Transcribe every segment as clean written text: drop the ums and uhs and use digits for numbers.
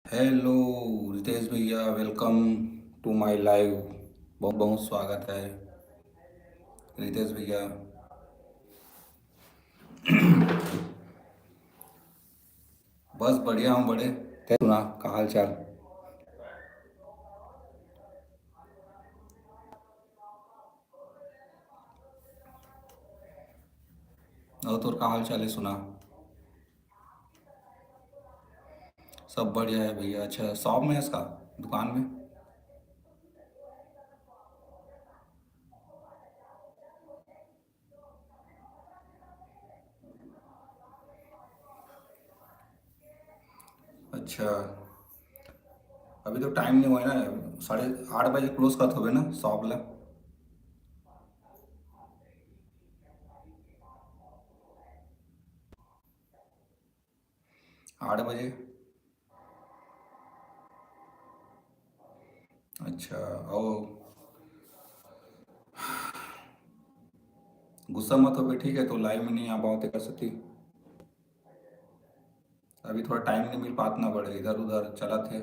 Hello Ritesh भैया, welcome to my live. बहुत बहुत स्वागत है रितेश भैया। बस बढ़िया हूँ बड़े। क्या सुना, का हाल चाल? और तोर का हाल चाल है सुना? सब बढ़िया है भैया। अच्छा, शॉप में है इसका, दुकान में? अच्छा, अभी तो टाइम नहीं हुआ है ना, 8:30 क्लोज करते हुए ना शॉप ला। 8 बजे। अच्छा। ओ, गुस्सा मत हो, फिर ठीक है तो लाइव में नहीं आ पाओ तो कर सकती। अभी थोड़ा टाइम नहीं मिल पाता ना बड़े, इधर उधर चला थे,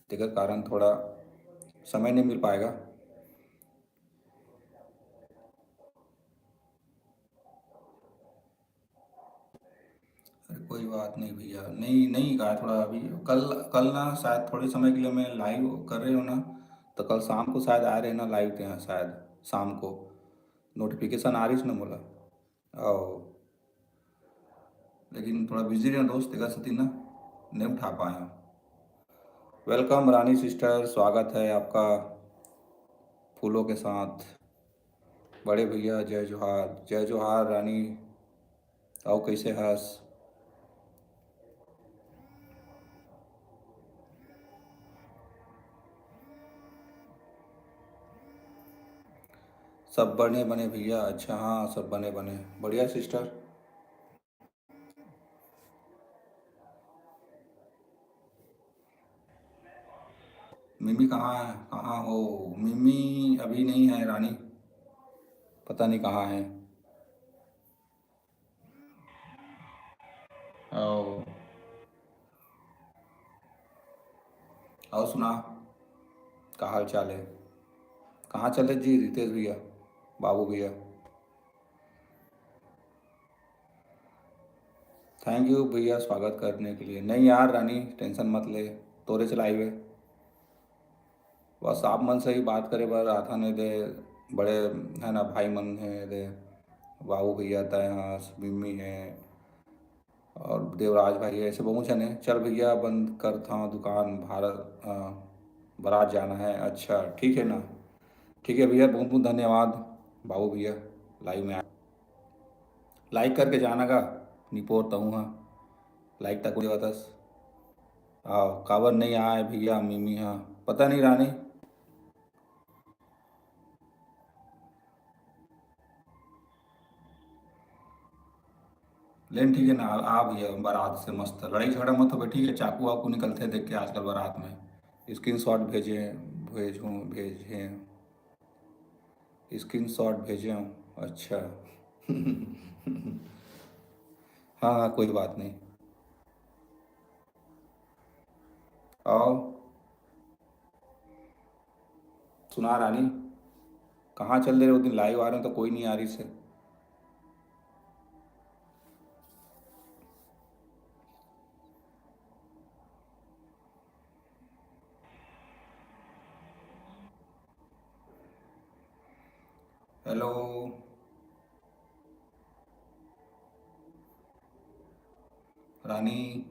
तेकर कारण थोड़ा समय नहीं मिल पाएगा। अरे कोई बात नहीं भैया, नहीं नहीं कहा थोड़ा अभी। कल कल ना शायद थोड़े समय के लिए मैं लाइव कर रहे हो ना, तो कल शाम को शायद आ रहे ना लाइव थे यहाँ शायद, शाम को नोटिफिकेशन आ रही थी ना बोला। ओ, लेकिन थोड़ा बिजी रहे दोस्त, तेरा सती ना नहीं उठा पाया। वेलकम रानी सिस्टर, स्वागत है आपका फूलों के साथ। बड़े भैया जय जोहार, जय जोहार रानी। आओ, कैसे हंस? सब बने बने भैया। अच्छा हाँ, सब बने बने बढ़िया सिस्टर। मिमी कहाँ है, कहाँ हो? मिमी अभी नहीं है रानी, पता नहीं कहाँ है। और सुना, क्या हाल चाल है? कहाँ चले जी रितेश भैया, बाबू भैया? थैंक यू भैया स्वागत करने के लिए। नहीं यार रानी, टेंशन मत ले, तोरे चलाई हुए। बस आप मन से ही बात करे बर आता नहीं दे। बड़े है ना भाई मन है दे। बाबू भैया तय हाँ, मिम्मी है और देवराज भाई है, ऐसे बहुत जने। चल भैया बंद करता हूँ दुकान, भारत बारात जाना है। अच्छा ठीक है ना, ठीक है भैया, बहुत बहुत धन्यवाद बाबू भैया। लाइव में लाइक करके जाना का, निपोर तहूँ हाँ, लाइक तक बतस। हाँ काबर नहीं आए भैया मिमी, हाँ पता नहीं रानी। लेकिन ठीक है ना, आ भैया बारात से मस्त लड़ाई झगड़ा मत हो, ठीक है? चाकू वाकू निकलते देख के आजकल बारात में। स्क्रीन शॉट भेजे, भेजे, स्क्रीन शॉट भेजे हूँ। अच्छा हाँ हाँ कोई बात नहीं। आओ, सुना रानी, कहाँ चल रहे हो? दिन लाइव आ रहे हो तो कोई नहीं आ रही से। हेलो रानी,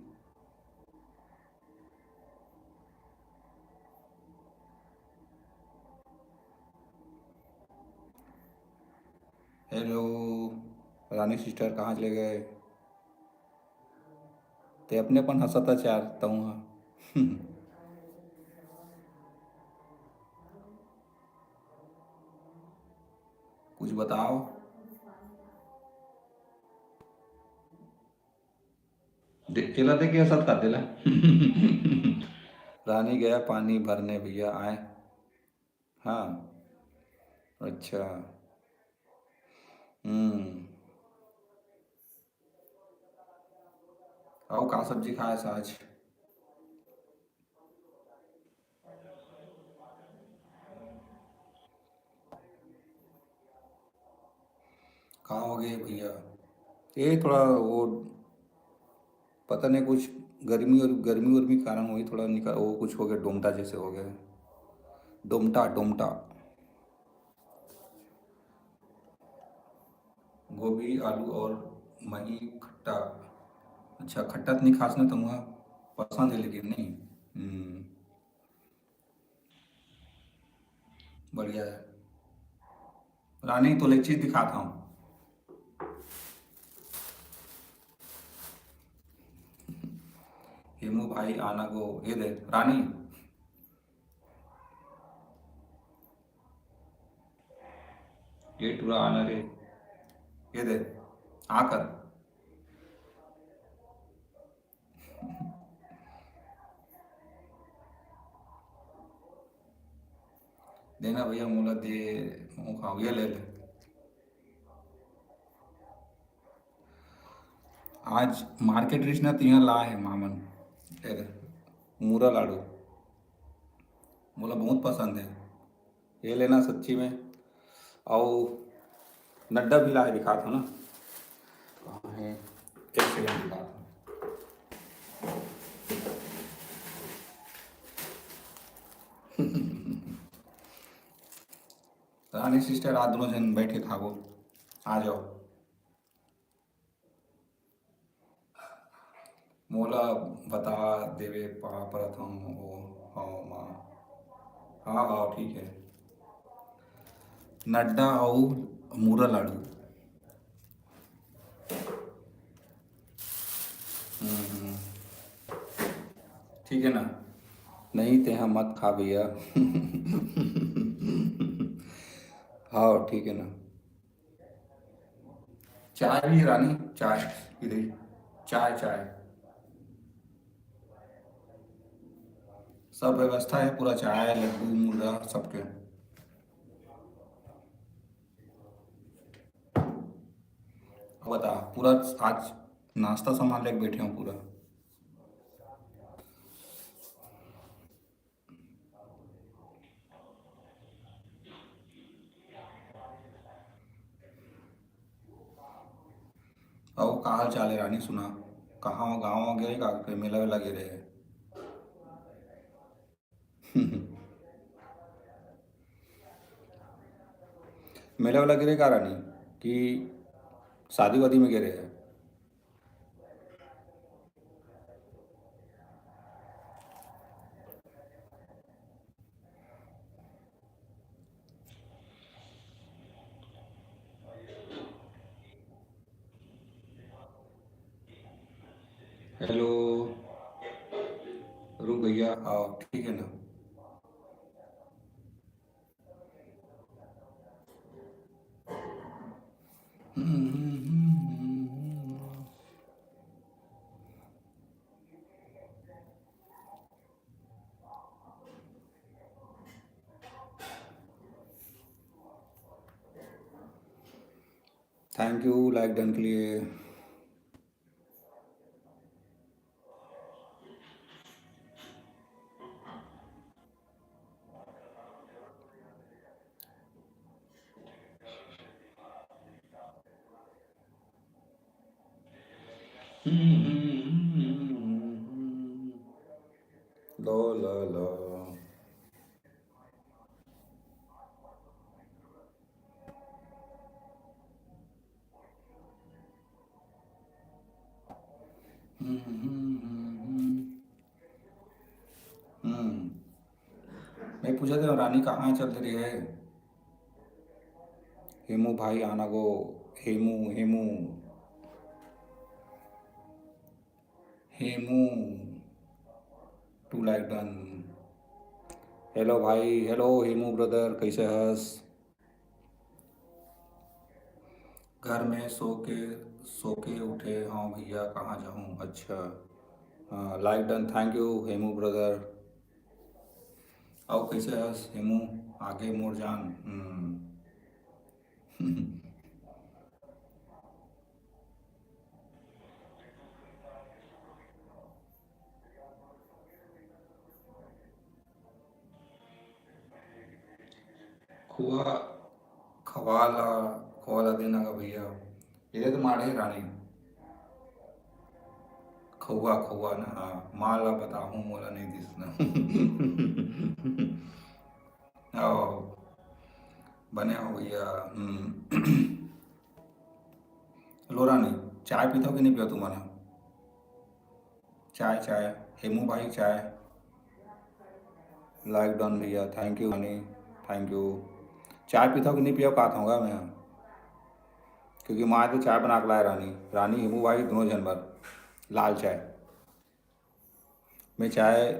हेलो रानी सिस्टर कहाँ चले गए? ते अपने पन हंसता चार तऊ हाँ कुछ बताओ। केला दे के साथ कर देला रानी गया पानी भरने भैया आए। हाँ अच्छा। हम्म। आओ का सब्जी खाए से आज? कहाँ हो गए भैया? ये थोड़ा वो, पता नहीं कुछ गर्मी और गर्मी उर्मी के कारण वही थोड़ा निकल वो कुछ हो गया, डोमटा जैसे हो गया। डोमटा डोमटा। गोभी आलू और मही खट्टा। अच्छा खट्टा तो नहीं खास ना तुम, पसंद है लेकिन नहीं। हम्म, बढ़िया है। रानी तो एक चीज़ दिखाता हूँ। हेमू भाई आना गो, ये दे रानी, ये टूरा आना रे, ये दे आकर देना भैया, मोला दे, मुँह खाओ, ये ले ले। आज मार्केट रिच ना तिहा ला है मामन, ये दे मूरा लाडू, मोला बहुत पसंद है, ये लेना सच्ची में। और नड्डा भी ला है, दिखाता हूँ ना कहाँ है, एक सेकंड दिखाता हूँ। रानी सिस्टर आज दोनों जन बैठ के खाओ, आ जाओ। मोला बता देवे प्रथम ओ, हाँ माँ, हाँ हाँ ठीक है। नड्डा और मूरा लाडू। हम्म, ठीक है ना? नहीं ते हम मत खा भैया हाँ ठीक है ना। चाय भी है रानी, चाय इधर, चाय चाय, सब व्यवस्था है पूरा, चाय लड्डू मुर्गा सबके। अब बता पूरा आज नाश्ता सामान लेके बैठे हूँ पूरा। और का हाल चाल है रानी, सुना कहाँ हो, गाँव गए का कोई मेला वेला गिरे है? मेला वेला गिरे का रानी, कि शादी वादी में गिरे है? हेलो, रुक भैया, आओ ठीक है ना। थैंक यू लाइक डन के लिए। लो लो लो। हम्म। मैं पूछा था रानी कहाँ चल रही है? हेमू भाई आना गो। हेमू हेमू हेमू टू लाइक डन। हेलो भाई, हेलो हेमू ब्रदर, कैसे हस? घर में सो के उठे, हाँ भैया कहाँ जाऊँ, अच्छा। हाँ like done, thank you Hemu brother. आओ कैसे हस हेमू, आगे मोर जान। खुआ खवाला खवाला देना का भैया, ये तो मारे रानी। खौआ खौआ ना, हाँ माला बताऊँ मोला नहीं दिसना। आओ बने हो भैया। लो रानी, चाय पीता हो कि नहीं पिया तुम्हारा? चाय चाय, हेमू भाई चाय। लाइक डन भैया, thank you Rani, thank you. चाय पीता हो कि नहीं पिया, कहा था मैं। क्योंकि माँ तो चाय बना के लाए रानी, रानी हेमू भाई दोनों जनवर लाल चाय। मैं चाय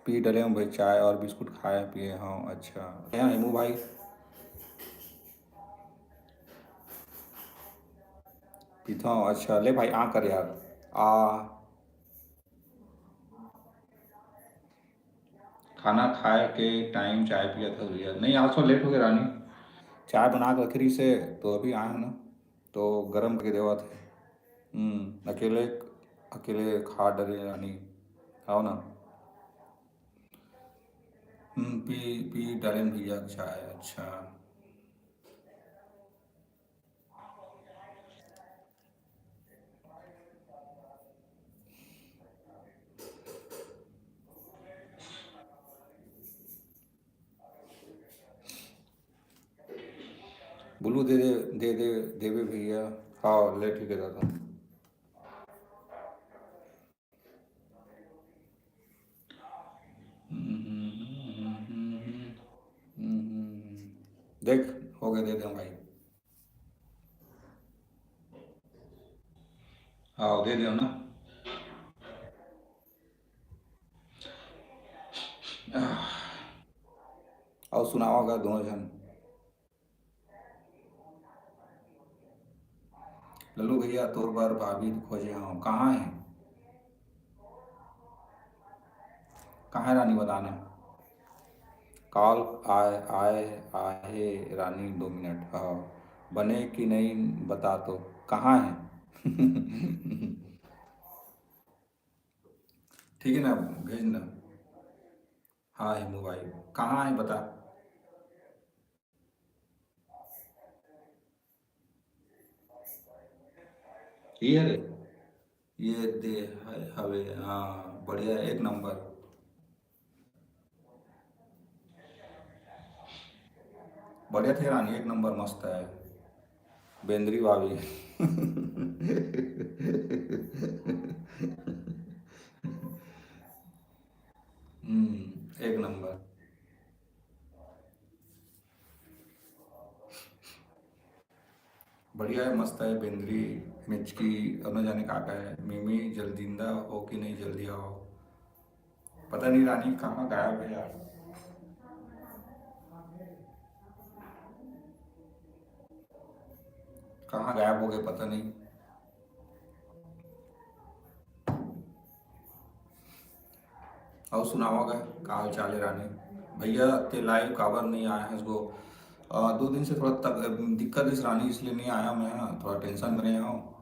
पी डले हूँ भाई, चाय और बिस्कुट खाए पिए, हाँ अच्छा। यहाँ हेमू भाई पीता हूँ, अच्छा ले भाई आ कर यार। आ खाना खाए के टाइम चाय पिया था भैया, नहीं आज तो लेट हो गया रानी। चाय बना के रखी से, तो अभी आए हैं ना, तो गरम करके देवा थे। अकेले अकेले खा डरे रानी, आओ ना। पी पी डाले भैया चाय, अच्छा। ब्लू दे दे, दे दे देवे भैया। हाँ ले ठीक है दादा। देख हो गए, दे दे भाई। हाँ दे दे ना। और सुनाओगा दोनों जन। लल्लू भैया तोर बार भाभी खोजे, हाँ कहाँ है? कहाँ है रानी बताना। कॉल आए आए आए रानी 2 मिनट, हाँ बने कि नहीं बता तो, कहाँ है? ठीक है ना, भेजना। हाँ हेमू भाई, कहाँ है बता। ये रे, ये दे हवे, हाँ बढ़िया है, एक नंबर। बढ़िया थे रानी, एक नंबर मस्त है। बेंद्री भाभी। एक नंबर। बढ़िया है, मस्त है बेंद्री। मिचकी, अब न जाने कहा है मिमी, जल्दींदा हो कि नहीं, जल्दी आओ। पता नहीं रानी कहाँ गायब है यार। कहाँ गायब हो गए पता नहीं। और सुना होगा, का हाल चाल है रानी। भैया ते लाइव काबर नहीं आया है इसको। 2 दिन से थोड़ा दिक्कत इस रानी, इसलिए नहीं आया मैं ना, थोड़ा टेंशन में रहा हूँ।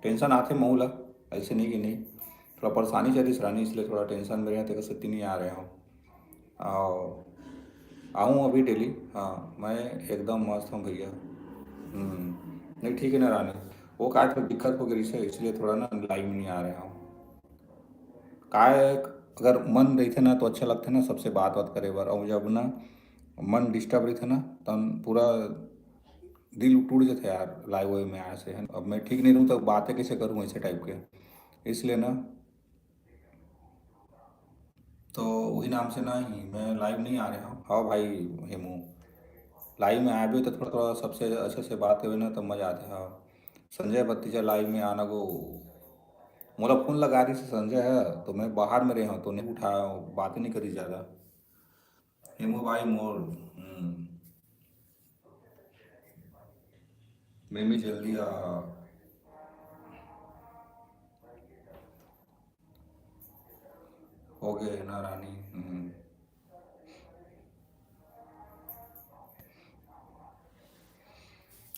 टेंशन आते महूला, ऐसे नहीं कि नहीं। थोड़ा परेशानी चल रही इस रानी, इसलिए थोड़ा टेंशन में रहे थे, सत्य नहीं आ रहे हूँ। और आऊँ अभी डेली। हाँ मैं एकदम मस्त हूँ भैया। नहीं ठीक है ना रानी। वो काय थोड़ी दिक्कत हो गई से, इसलिए थोड़ा ना लाइव में नहीं आ रहे हूँ। काय, अगर मन रही थे ना तो अच्छा लगता है ना, सबसे बात बात करे बार, और जब ना मन डिस्टर्ब रही थे ना, तब पूरा दिल टूट जाता है यार, लाइव वे में आया से है ना। अब मैं ठीक नहीं रहूँ तो बातें कैसे करूँ ऐसे टाइप के, इसलिए ना। तो वही नाम से ना ही मैं लाइव नहीं आ रहा हूँ। हाँ भाई हेमू, लाइव में आया भी तो थोड़ा थोड़ा सबसे अच्छे से बात हुई ना, तब मज़ा आता है। हाँ संजय भतीजा लाइव में आना को, मोला फोन लगा रही से संजय है, तो मैं बाहर में रहा हूँ तो नहीं उठाया हूँ, बातें नहीं करी ज़्यादा। हेमू भाई मोर, मैं भी जल्दी आ। हो गए ना रानी।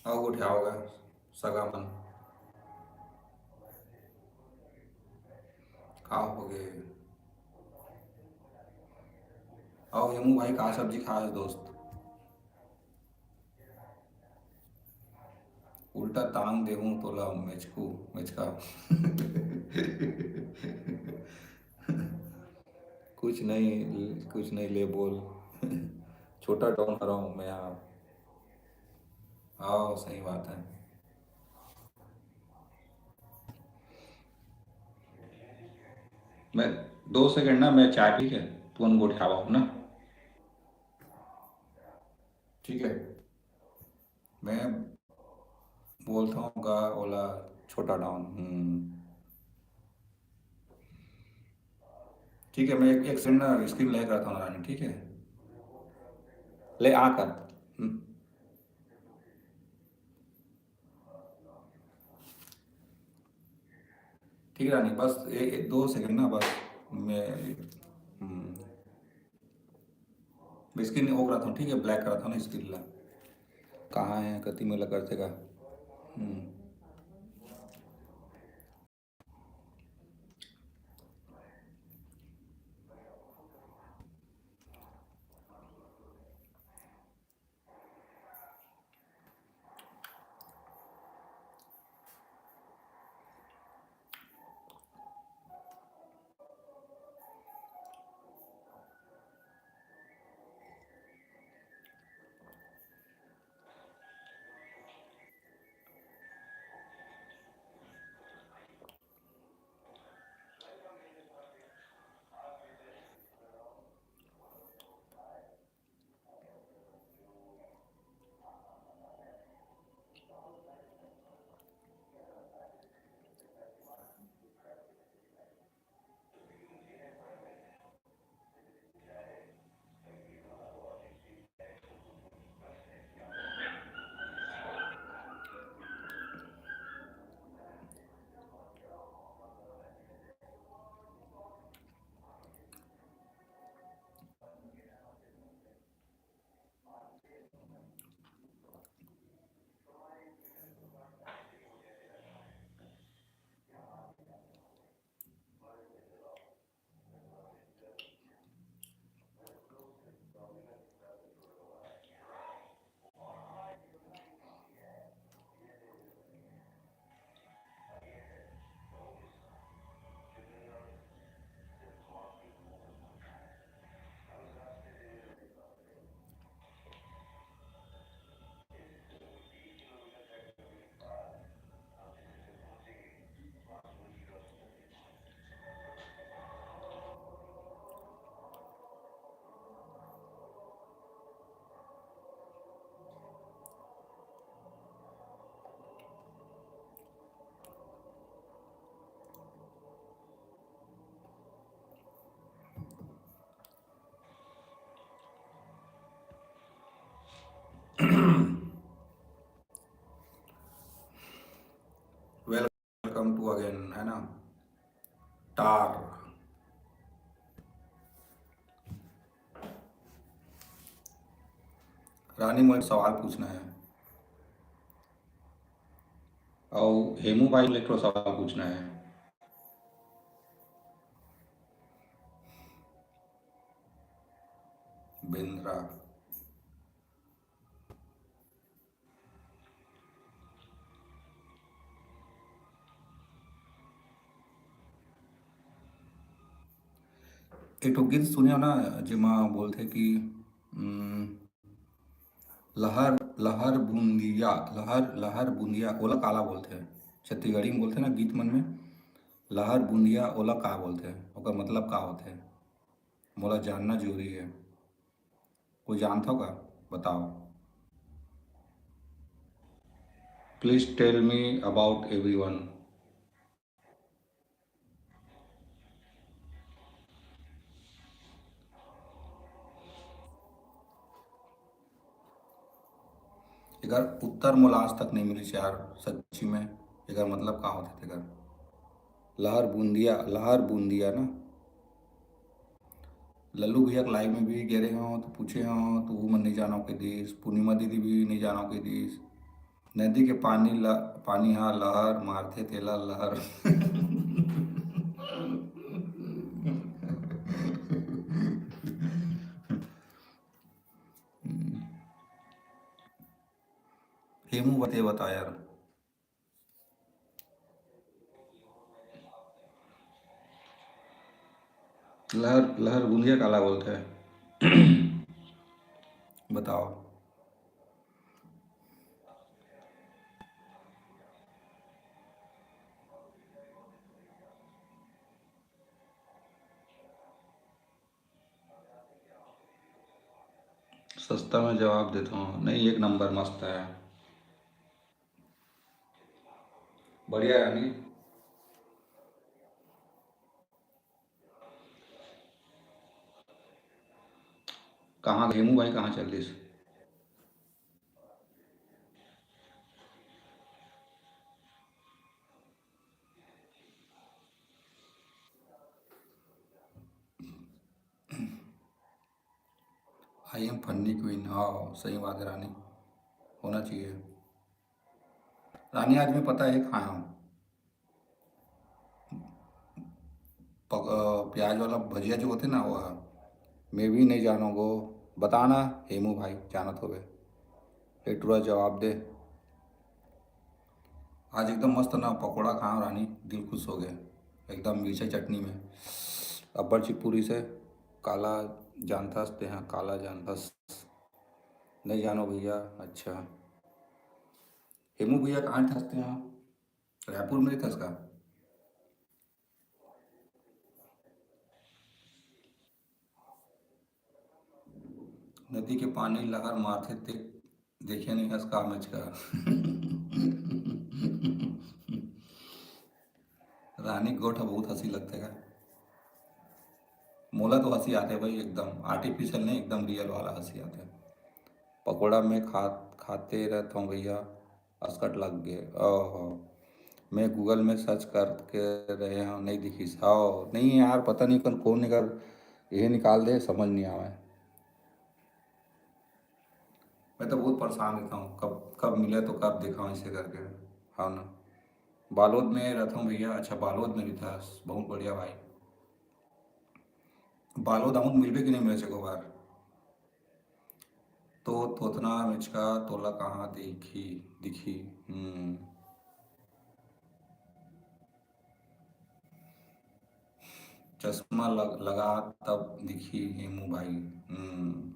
और उठा होगा सगा मन। कहाँ हो गए। और हेमू भाई कहाँ सब्जी खा है दोस्त। उल्टा तांग देहूँ तोला मेचकू, मेचका। कुछ नहीं, कुछ नहीं ले बोल। छोटा टाउन रहा हूँ मैं यहाँ। हाँ सही बात है। मैं 2 सेकंड ना, मैं चाय ठीक है, तुम उठावा हूँ ना। ठीक है, मैं बोलता हूँ गा ओला, छोटा टाउन। ठीक है, मैं एक सेकंड ना स्क्रीन ले करता हूँ रानी, ठीक है। ले आकर। हम्म, ठीक है रानी, बस 2 सेकंड ना बस। मैं मैं स्क्रीन हो रहा था, ठीक है, ब्लैक कर रहा था ना स्क्रीन ला। कहाँ है कति में लग करते का। रानी मुझे सवाल पूछना है और हेमू भाई को एक सवाल पूछना है। बिंद्रा। एक तो गीत सुनियो ना, जिमा बोलते कि हम्म, लहर लहर बूंदिया, लहर लहर बूंदिया ओला काला बोलते हैं। छत्तीसगढ़ी में बोलते हैं ना गीत मन में, लहर बूंदिया ओला का बोलते हैं, ओकर मतलब का होते हैं। मोला जानना जरूरी है। कोई जानता होगा? बताओ। Please tell me about everyone. एकर उत्तर मोला आज तक नहीं मिली यार, सच्ची में। एकर मतलब का होते एकर? लहर बूंदिया, लहर बूंदिया ना। लल्लू भैया के लाइव में भी गए हों तो पूछे हों तो वो मन नहीं जानो के दिस, पूर्णिमा दीदी भी नहीं जानो के दिस। नदी के पानी हाँ लहर मारथे तेला लहर। हेमू बता यार। लहर लहर बूंदिया काला बोलते हैं। बताओ। सस्ता में जवाब देता हूँ, नहीं एक नंबर मस्त है। बढ़िया यानी। कहाँ हेमू भाई कहाँ चल दिस? आई एम फन्नी क्वीन, हाँ सही बात है रानी, होना चाहिए। रानी आज मैं पता है खाया हूँ, प्याज वाला भजिया जो होते ना वह। मैं भी नहीं जानो गो। बताना हेमू भाई जानत होवे। एक टूरा जवाब दे। आज एकदम मस्त ना पकौड़ा खाया रानी, दिल खुश हो गया एकदम मिर्चा चटनी में। अब्बर चिपूरी से काला जानथस ते हैं, काला जानथस। नहीं जानो भैया, अच्छा। हेमू भैया कहाँ ठसते हैं? रायपुर में नहीं ठस का? नदी के पानी लहर मारते थे, देखिए नहीं हंस का मच का। रानी गोठा बहुत हंसी लगते का। मोला तो हंसी आते भाई, एकदम आर्टिफिशियल नहीं, एकदम रियल वाला हंसी आता है। पकोड़ा में खाते रहता हूँ भैया, अस्कट लग गए ओहो। मैं गूगल में सर्च करके रहे हूँ नहीं दिखी साओ, नहीं यार पता नहीं कौन कौन निकाल, ये निकाल दे समझ नहीं आवा है। मैं तो बहुत परेशान रहता हूँ, कब कब मिले तो कब दिखाऊँ इसे करके। हाँ ना। बालोद में रहता हूँ भैया, अच्छा बालोद में भी था, बहुत बढ़िया भाई। बालोद आऊँ मिलबे कि नहीं मेरे से को बार। तो तोतना मिचका तोला कहाँ दिखी, दिखी। हम्म। चश्मा लगा तब दिखी हेमू भाई। हम्म।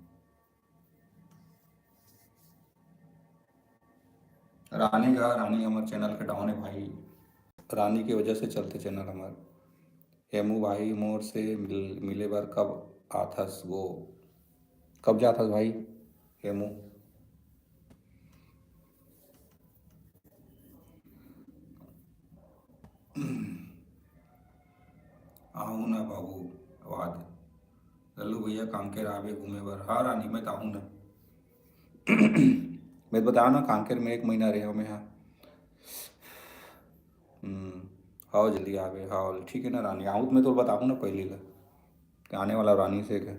रानी का, रानी हमारे चैनल के डाउन है भाई। रानी की वजह से चलते चैनल हमारे। हेमू भाई मोर से मिले बार कब आथस वो, कब जाथस भाई हेमू? आऊँ ना बाबू, आवाज। लल्लू भैया कांकेर आवे घूमे बर, हाँ रानी मैं तो आऊँ ना। मैं बताया ना कांकेर में एक महीना रहे हो मैं यहाँ। हम्म। आओ जल्दी आवे, हाँ ठीक है ना रानी, आऊँ तो मैं तो बताऊँ ना पहले ला कि आने वाला रानी से के।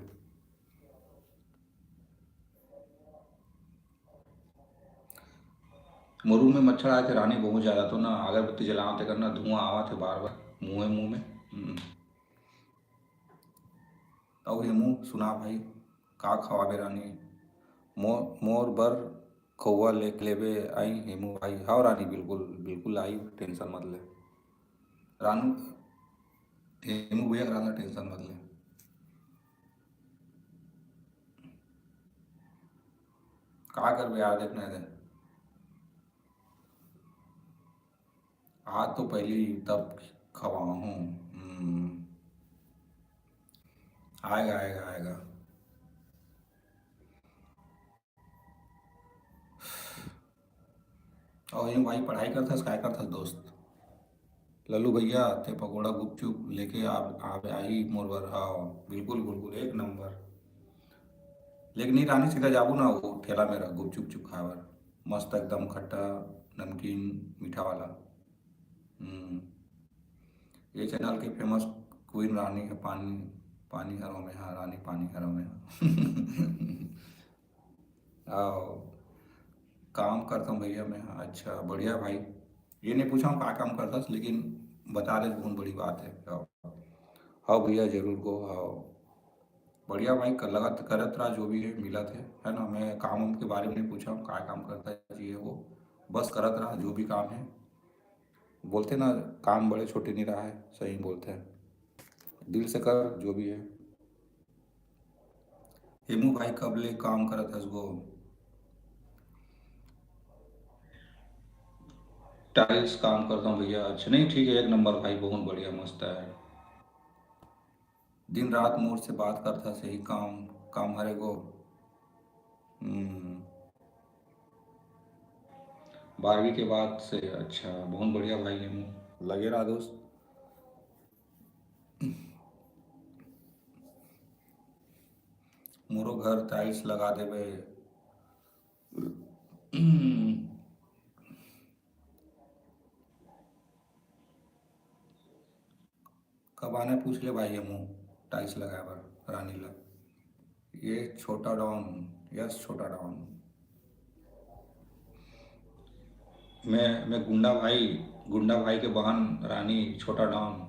मोरू में मच्छर आए थे रानी बहुत ज़्यादा, तो ना अगरबत्ती जलाते करना धुआं आवा थे बार बार मुँह में। और ये मुँह सुना भाई का खवाबे रानी मोर बर कौआ लेबे आई हेमू भाई। हाँ रानी बिल्कुल बिल्कुल आई, टेंशन मत ले रानू। हेमू भैया कराना, टेंशन मत ले। का कर यार देखने दे। आज तो पहली तब खवाऊँ हूँ। आएगा आएगा आएगा। और ये भाई पढ़ाई करता क्या करता दोस्त। लल्लू भैया ते पकौड़ा गुपचुप लेके आप आई मोर बर। हाँ बिल्कुल बिल्कुल एक नंबर। लेकिन नहीं रानी सीधा जाबू ना वो ठेला मेरा गुपचुप चुप खावर मस्त एकदम खट्टा नमकीन मीठा वाला। हम्म, ये चैनल के फेमस क्वीन रानी है। पानी पानी हरों में, हाँ रानी पानी हरों में आओ काम करता हूँ भैया मैं। हाँ, अच्छा बढ़िया भाई। ये नहीं पूछा हूँ क्या काम करता लेकिन बता दे बहुत बड़ी बात है। आओ हाँ भैया जरूर को हाँ। बढ़िया भाई कर लगा करत रहा जो भी है मिला थे है ना। मैं काम उम के बारे में नहीं पूछा हूँ क्या काम करता है ये वो, बस करत रहा जो भी काम है। बोलते ना काम बड़े छोटे नहीं रहा है, सही बोलते हैं। दिल से कर जो भी है। हेमू भाई कब ले काम करत हस गो। टाइल्स काम करता हूँ भैया। अच्छा नहीं ठीक है एक नंबर भाई बहुत बढ़िया मस्त है। दिन रात मोर से बात करता सही काम काम हरे गो। हम्म, 12वीं के बाद से। अच्छा बहुत बढ़िया भाई हेमू लगे रहा दोस्त। मोरो घर टाइल्स लगा देवे। कब आना पूछ ले भाई हेमू टाइल्स लगाए बर रानी ला। ये छोटा डॉन। यस छोटा डॉन। मैं गुंडा भाई के बहन रानी छोटा डॉन।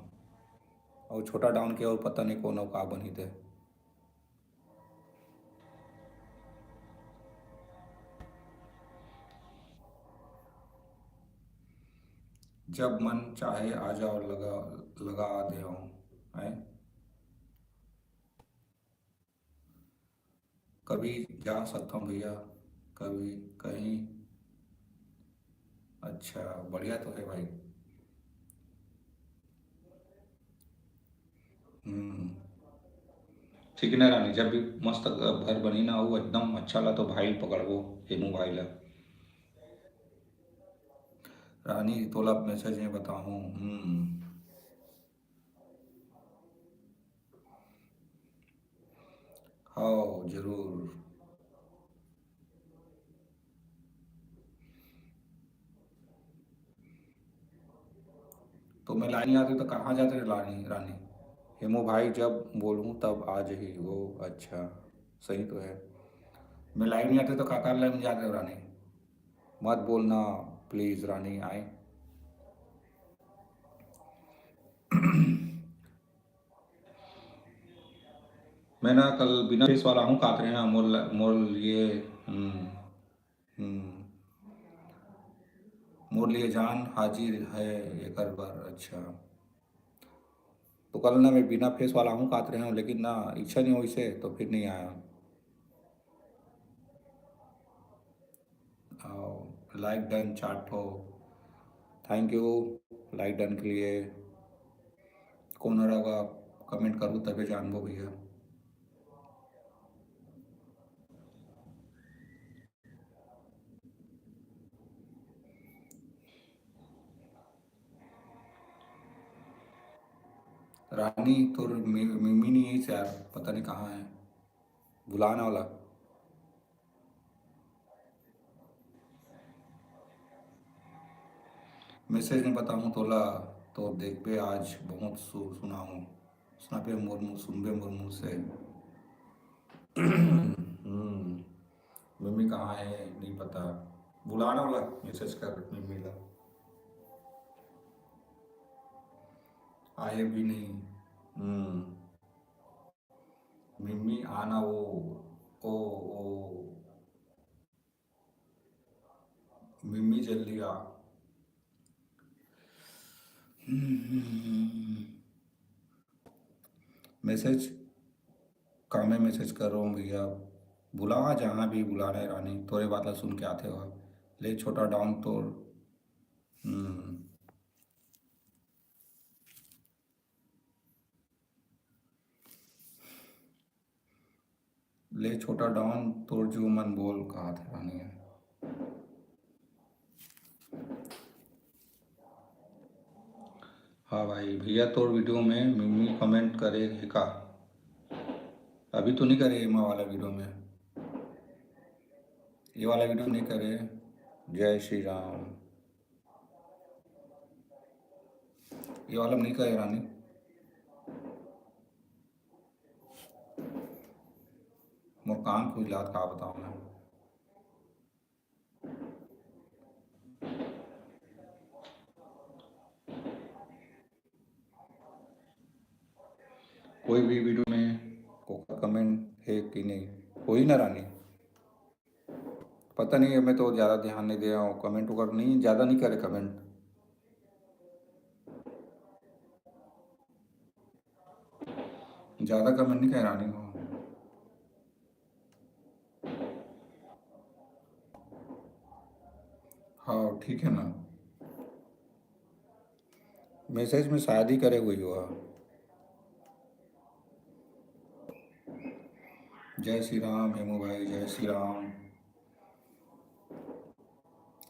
और छोटा डॉन के और पता नहीं कौन का बनी थे। जब मन चाहे आ जाओ लगा लगा दे है। कभी जा सकता हूँ भैया कभी कहीं। अच्छा बढ़िया तो है भाई। हम्म, ठीक है ना रानी जब भी मस्त घर बनी ना वो एकदम अच्छा ला तो भाई पकड़बो हेमू भाई ला। रानी तोला मैसेज में बताऊँ। हाँ जरूर। तो मैं लाइन नहीं आती तो कहाँ जाते रे रानी रानी। हेमू भाई जब बोलूँ तब आ जाही वो। अच्छा सही तो है। मैं लाइन नहीं आती तो काका लाइन जाते हो रानी। मत बोलना प्लीज़ रानी आए। मैं ना कल बिना फेस वाला हूँ कात रहे हैं मोल मोल ये। हम्म, हम्म, मोर लिए जान हाजिर है ये कर बार। अच्छा तो कल ना मैं बिना फेस वाला हूँ कात रहे हूँ लेकिन ना इच्छा नहीं हुई से तो फिर नहीं आया। लाइक डन चार्ट हो। थैंक यू लाइक डन के लिए। कौन रहेगा कमेंट करूँ तभी जानबो भैया। रानी तो मिमी नहीं है इस यार, पता नहीं कहाँ है बुलाने वाला। मैसेज नहीं बताऊँ तोला तो देख पे आज बहुत सुनाऊँ सुना पे मोर मुँह सुन बे मोर मुँह से। हम्म, मम्मी कहाँ है नहीं पता। बुलाना वाला मैसेज कर मिला, आए भी नहीं। मिम्मी आना वो, ओ मिम्मी जल्दी आ। मैसेज का मैं मैसेज कर रहा हूँ भैया, बुलावा जहाँ भी बुला रहे रानी, थोड़ी बात सुन के आते हो। ले छोटा डाउन तो ले छोटा डाउन तोड़ जो मन बोल, कहा था रानी है। हाँ भाई, भैया तो वीडियो में मिम्मी कमेंट करे है का? अभी तो नहीं करे माँ वाला वीडियो में, ये वाला वीडियो नहीं करे। जय श्री राम, ये वाला नहीं करे रानी। मोर कान खुज लात, का बताऊँ मैं। कोई भी वीडियो में को कमेंट है कि नहीं, कोई ना रानी, पता नहीं है, मैं तो ज़्यादा ध्यान नहीं दे रहा हूँ, कमेंट वगैरह नहीं, ज़्यादा नहीं करे कमेंट। ज़्यादा कमेंट नहीं करे रानी हो। हाँ ठीक है ना, मैसेज में शादी करे हुई हुआ। जय श्री राम हेमू भाई, जय श्री राम।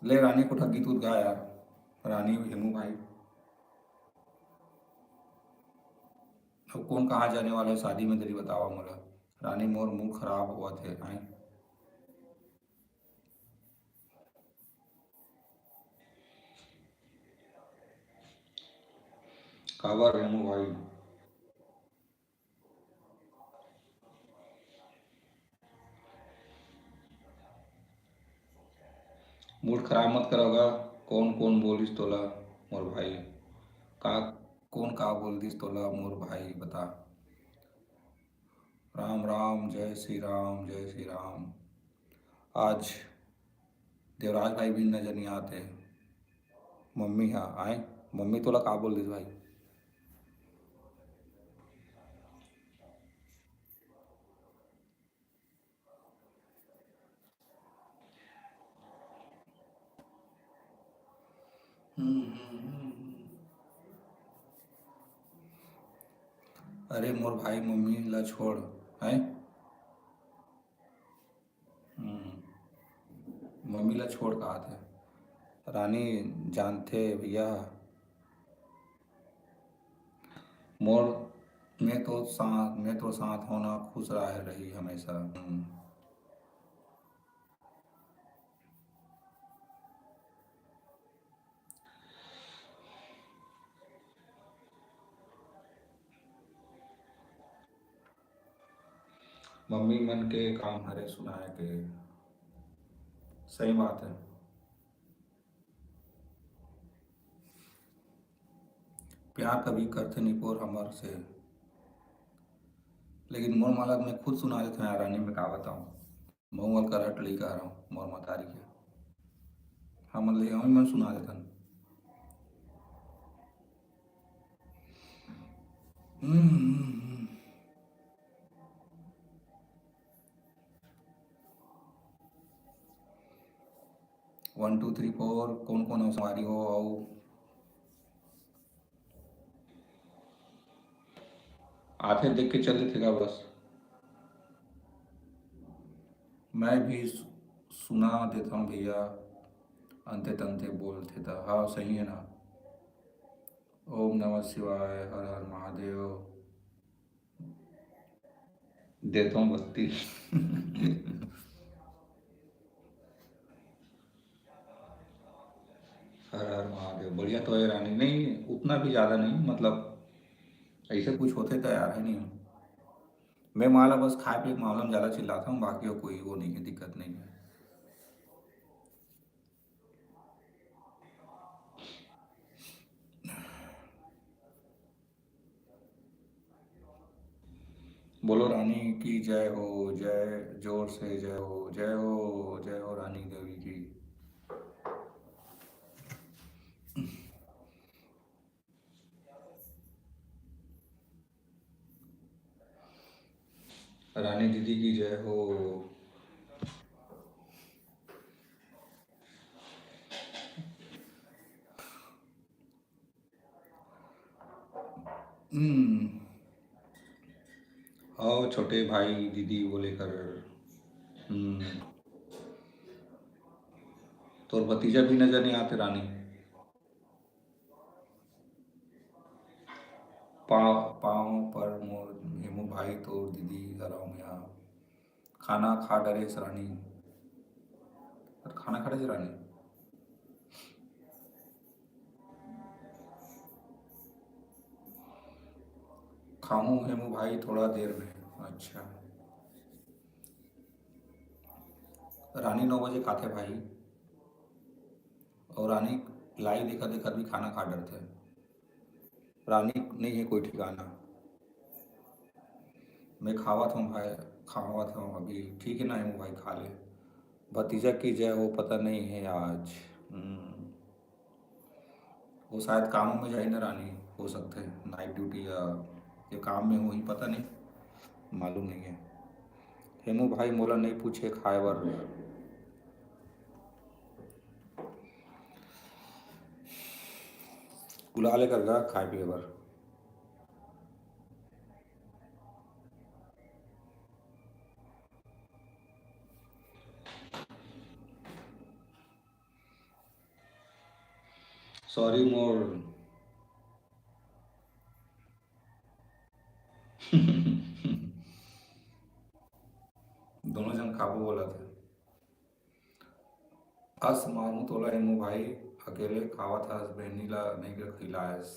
ले रानी को ठगी तू गा यार, रानी हेमू भाई। अब कौन कहाँ जाने वाला है शादी में, तेरी बतावा मोला। रानी मोर मुंह खराब हुआ थे आई। काबर हेमू भाई, मूड खराब मत करोगा। कौन कौन बोलिस तोला मोर भाई, का कौन का बोल दिस तोला मोर भाई बता। राम राम, जय श्री राम, जय श्री राम। आज देवराज भाई भी नजर नहीं आते। मम्मी हाँ आए, मम्मी तोला का बोल दिस भाई। अरे मोर भाई मम्मी ला छोड़ है। मम्मी ला छोड़ कहा थे रानी, जानते भैया मोर, मैं तो साथ होना खुश रह रही हमेशा। मम्मी मन के काम हरे सुनाए के, सही बात है। प्यार कभी करते नहीं पोर हमार से, लेकिन मोर मालक मैं खुद सुना देता हूँ यार रानी, में का बताऊँ। मऊल का रट ली कह रहा हूँ मोर मतारी के। हाँ मतलब हम मन सुना देता। 1 2 3 4 कौन कौन हमारी हो आओ। आते देख के चलते थे का बस। मैं भी सुना देता हूँ भैया, अंते तंते बोलते था। हाँ सही है ना। ओम नमः शिवाय, हर हर महादेव। देता हूँ बत्ती। हर हर महादेव, बढ़िया तो है रानी, नहीं उतना भी ज़्यादा नहीं, मतलब ऐसे कुछ होते तो यार है नहीं। मैं माला बस खाए पी के मामला में ज़्यादा चिल्लाता हूँ, बाकी और कोई वो नहीं है, दिक्कत नहीं है। बोलो रानी की जय हो। जय जोर से जय हो, जय हो, जय हो रानी देवी की। रानी दीदी की जय हो। हम्म। आओ छोटे भाई दीदी वो लेकर। हम्म। तो और भतीजा भी नजर नहीं आते रानी। पाँव पाँव पर मोर हेमू भाई तो दीदी जरा में यहाँ खाना खा डरे रानी। और खाना खा डरे रानी। खाऊं हेमू भाई थोड़ा देर में। अच्छा। रानी 9 बजे खाते भाई। और रानी लाई देखा देखा भी खाना खा डरते। रानी नहीं है कोई ठिकाना। मैं खावत हूँ भाई। खावत हूँ अभी ठीक है ना हेमू भाई खा ले। भतीजा की जय हो पता नहीं है आज। वो शायद कामों में जाए ना रानी। हो सकते हैं नाइट ड्यूटी या काम में हो ही पता नहीं। मालूम नहीं है। हेमू भाई मोला नहीं पूछे खाए बर। बुला लेकर गा खाए पिए बर। सॉरी मोर। दोनों जन खाबो बोला थे। अस मामू तोला हेमू भाई अकेले खावा था बहनी ला नहीं के खिलायस।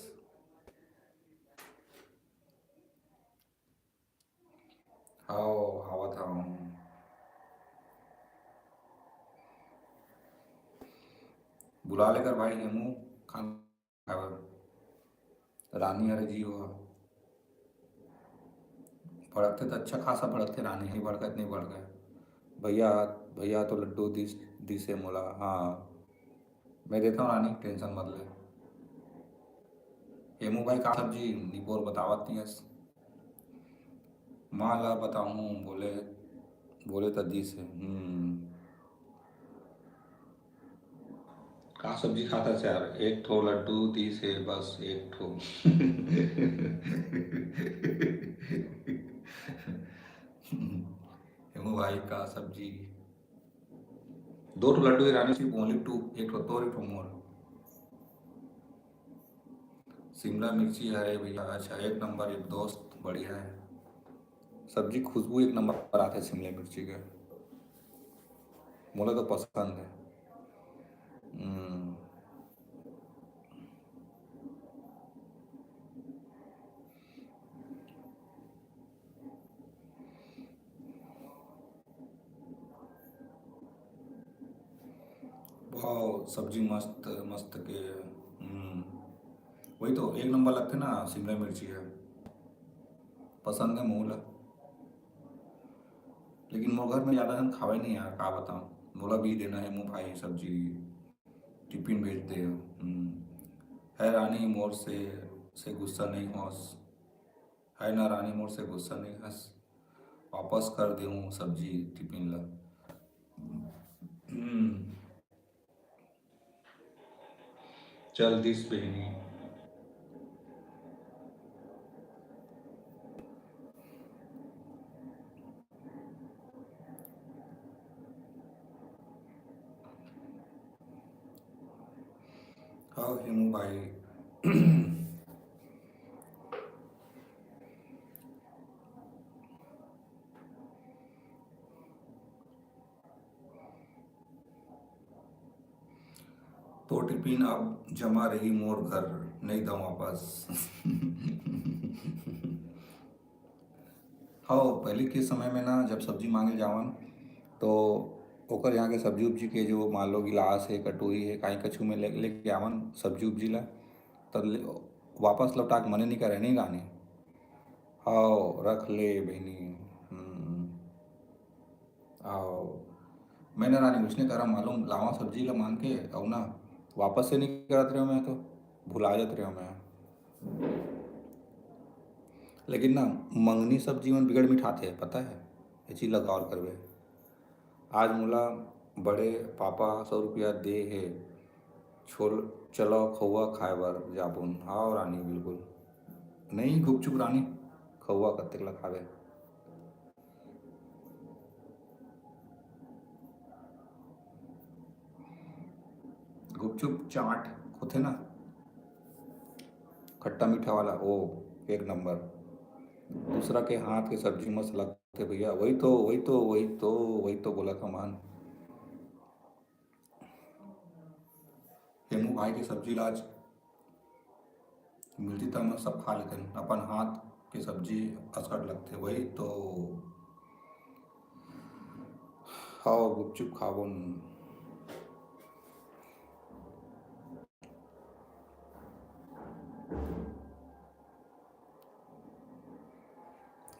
आओ आवा था हूँ। बुला लेकर भाई हेमू खाना खाए बर। रानी अरे जी हुआ। भड़कते तो अच्छा खासा भड़कते रानी ही भड़कत नहीं भड़के। भैया। भैया तो लड्डू दिस दिसे मोला हाँ। मैं देता हूँ रानी टेंशन मत ले। हेमू भाई का सब्जी निपोर बतावत नहीं है। माँ ला बताऊँ बोले। बोले तो दिस है। का सब्जी खाता से यार एक ठो लड्डू दिस है बस एक ठो। हेमू भाई का सब्जी। दो ठो लड्डू है रानी सिर्फ ओनली टू एक ठो तो और एक ठो मोर। शिमला मिर्ची है भैया अच्छा एक नंबर एक दोस्त बढ़िया है। सब्जी खुशबू एक नंबर पर आते हैं शिमला मिर्ची के। मुझे तो पसंद है। हम्म। वाह सब्जी मस्त मस्त के। वही तो एक नंबर लगते ना शिमला मिर्ची है। पसंद है मूल। लेकिन मोर घर में ज़्यादा हम खावे नहीं यार का बताऊँ मोला भी देना है मुँह भाई सब्जी। टिफिन भेज दे है रानी मोर से गुस्सा नहीं होस। है ना रानी मोर से गुस्सा नहीं हंस। वापस कर दूँ सब्जी टिफिन ला। हम्म, चल दिस बहनी। हाँ हेमू भाई। तो टिफिन अब जमा रही मोर घर नहीं दम वापस। हाँ पहले के समय में ना जब सब्जी मांगे जावन तो ओकर यहाँ के सब्जी उब्जी के जो मान लो गिलास है कटोरी है काई कछु में लेके आवन सब्जी उब्जी ला। तब वापस लौटा के मने नहीं करे नहीं गाने। आओ रख ले बहनी। हम्म, आओ। मैंने रानी उसने करा मालूम लावा सब्जी ला मांग के और ना वापस से नहीं करत रहे हो मैं तो भुला जात रहे हो मैं। लेकिन ना मंगनी सब्जी में बिगड़ मिठाते है पता है। ये चीज़ ला गौर करवे। आज मोला बड़े पापा 100 रुपया दे है छोल चलो खौआ खाए बर जाबुन। आओ रानी बिल्कुल नहीं गुपचुप रानी खौआ कत्तेक ला खावे। गुपचुप चाट होते ना खट्टा मीठा वाला वो एक नंबर। दूसरा के हाथ के सब्जी मस्त लगते भैया। वही तो बोला था मान। हेमू भाई की सब्जी लाज मिलती तब मैं सब खा लेते अपन हाथ की सब्जी असकट लगते वही तो। खाओ गुपचुप खाओ।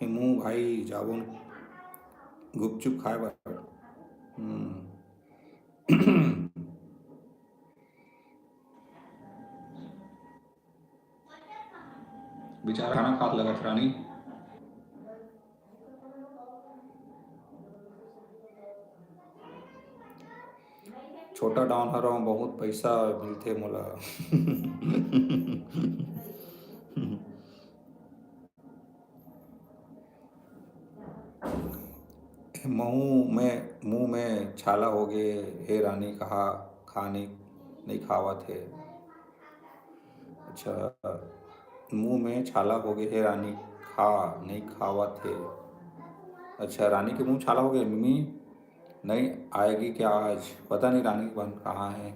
हेमू भाई जाबुन गुपचुप खाए बर। हम्म। बेचारा खाना खात लगत रानी। छोटा डाउन हर बहुत पैसा मिलते मोला। मुंह में छाला हो गए। हे रानी कहा खाने नहीं खावत है। अच्छा मुंह में छाला हो गए हे रानी खा नहीं खावत है। अच्छा रानी के मुंह छाला हो गया मम्मी नहीं आएगी क्या आज पता नहीं रानी बन कहाँ है।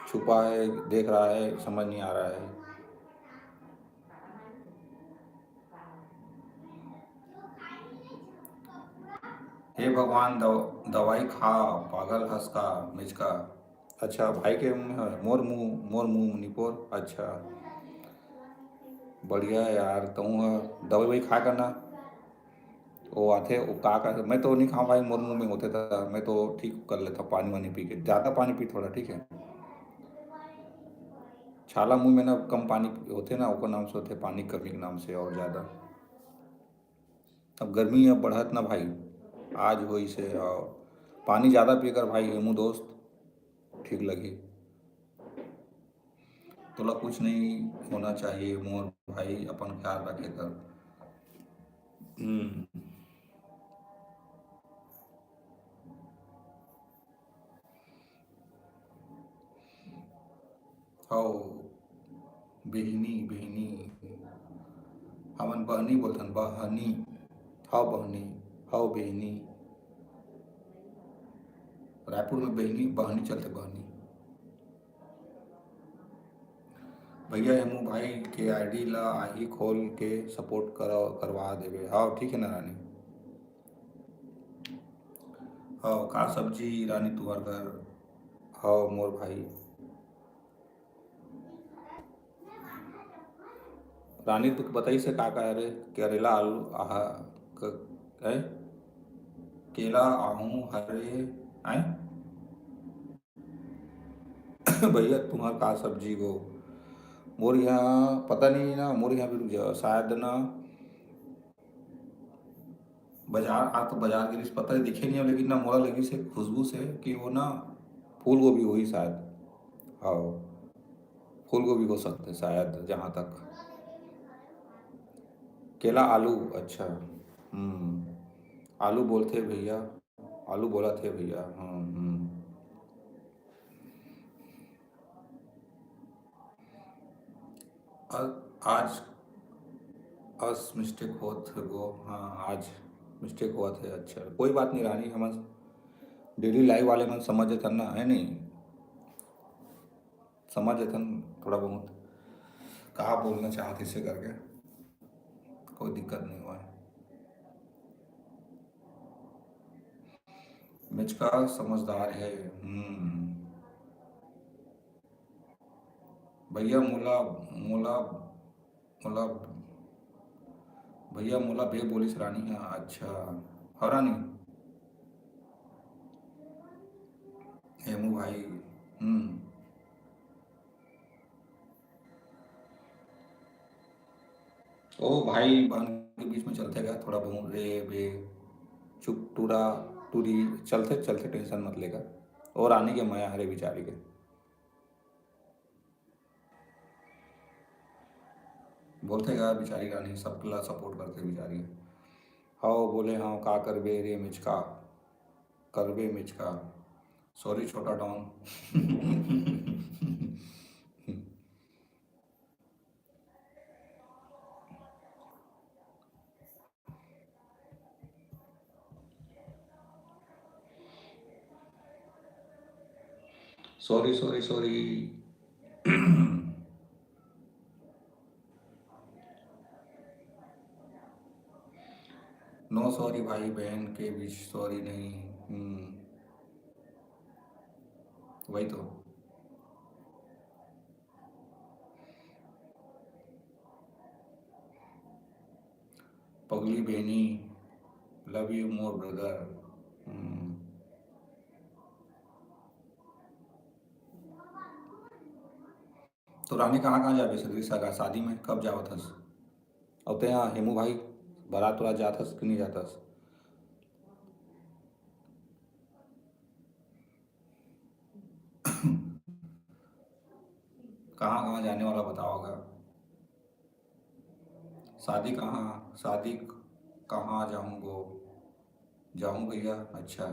छुपा है देख रहा है समझ नहीं आ रहा है। हे भगवान दवाई खा पागल हंस का मिचका। अच्छा भाई के मुंह में है, मोर मुंह निपोर अच्छा बढ़िया है यार तुम दवाई वही खा करना। वो आते वो का मैं तो नहीं खाऊं भाई मोर मुंह में होते था मैं तो ठीक कर लेता पानी वानी पी के ज़्यादा पानी पी थोड़ा ठीक है। छाला मुंह में ना कम पानी होते ना ओकर नाम से होते पानी कमी के नाम से और ज़्यादा। अब गर्मी अब बढ़त ना भाई आज वही से और पानी ज़्यादा पीकर भाई हेमू दोस्त ठीक लगी। तोला कुछ नहीं होना चाहिए मोर भाई अपन ख्याल रखे कर। हम्म। हाउ बेहनी बेहनी हमन बहनी बोलथन बहनी। हाउ बहनी हाउ बेहनी। रायपुर में बहनी बहनी चलते बहनी। भैया हेमू भाई के आईडी ला आही खोल के सपोर्ट करवा देवे। हाँ ठीक है ना रानी। हाँ का सब्जी रानी तुहर घर। हाँ मोर भाई रानी तू बताई से का रे करेला आलू आहा है केला आहू हरे आए। भैया तुम्हार का सब्जी गो मोर यहाँ पता नहीं ना मोर यहाँ भी रुक जाओ शायद ना बाजार आ तो बाजार के लिए पता है दिखे नहीं है लेकिन ना मोला लगी से खुशबू से कि वो ना फूल गोभी हुई शायद। हाँ फूल गोभी हो सकते शायद जहाँ तक। केला आलू अच्छा। हम्म। आलू बोलते भैया आलू बोला थे भैया। आज आज मिस्टेक होत गो हाँ आज मिस्टेक हुआ थे। अच्छा कोई बात नहीं रानी हम डेली लाइव वाले मन समझ जतन ना है नहीं समझ जतन थोड़ा बहुत कहाँ बोलना चाहते इसे करके कोई दिक्कत नहीं हुआ है। मिचका समझदार है। भैया मूला मूला मूला भैया मोला बे बोलिस रानी है। अच्छा, हाँ रानी। हेमू भाई। ओ भाई बहन के बीच में चलते गया थोड़ा बहुत रे बे चुप टूरा टूरी, चलते चलते टेंशन मत लेगा। और रानी के माया हरे बेचारी के। बोलते गया बेचारी रानी सबके सपोर्ट करते बेचारी। हाँ बोले हाँ का करबे रे मिचका, करबे मिचका। सॉरी छोटा don. Sorry sorry sorry. No sorry भाई बहन के बीच सॉरी नहीं। वही तो। पगली बहनी, लव यू मोर ब्रदर। तो रानी कहाँ कहाँ जाबे सगरी सगा शादी में कब जावत हस? अब तो यहाँ हेमू भाई बारात उरात जातस कि नहीं जातस? कहाँ कहाँ जाने वाला बताओगा? शादी कहाँ, शादी कहाँ जाऊँगो? जाऊँ भैया अच्छा।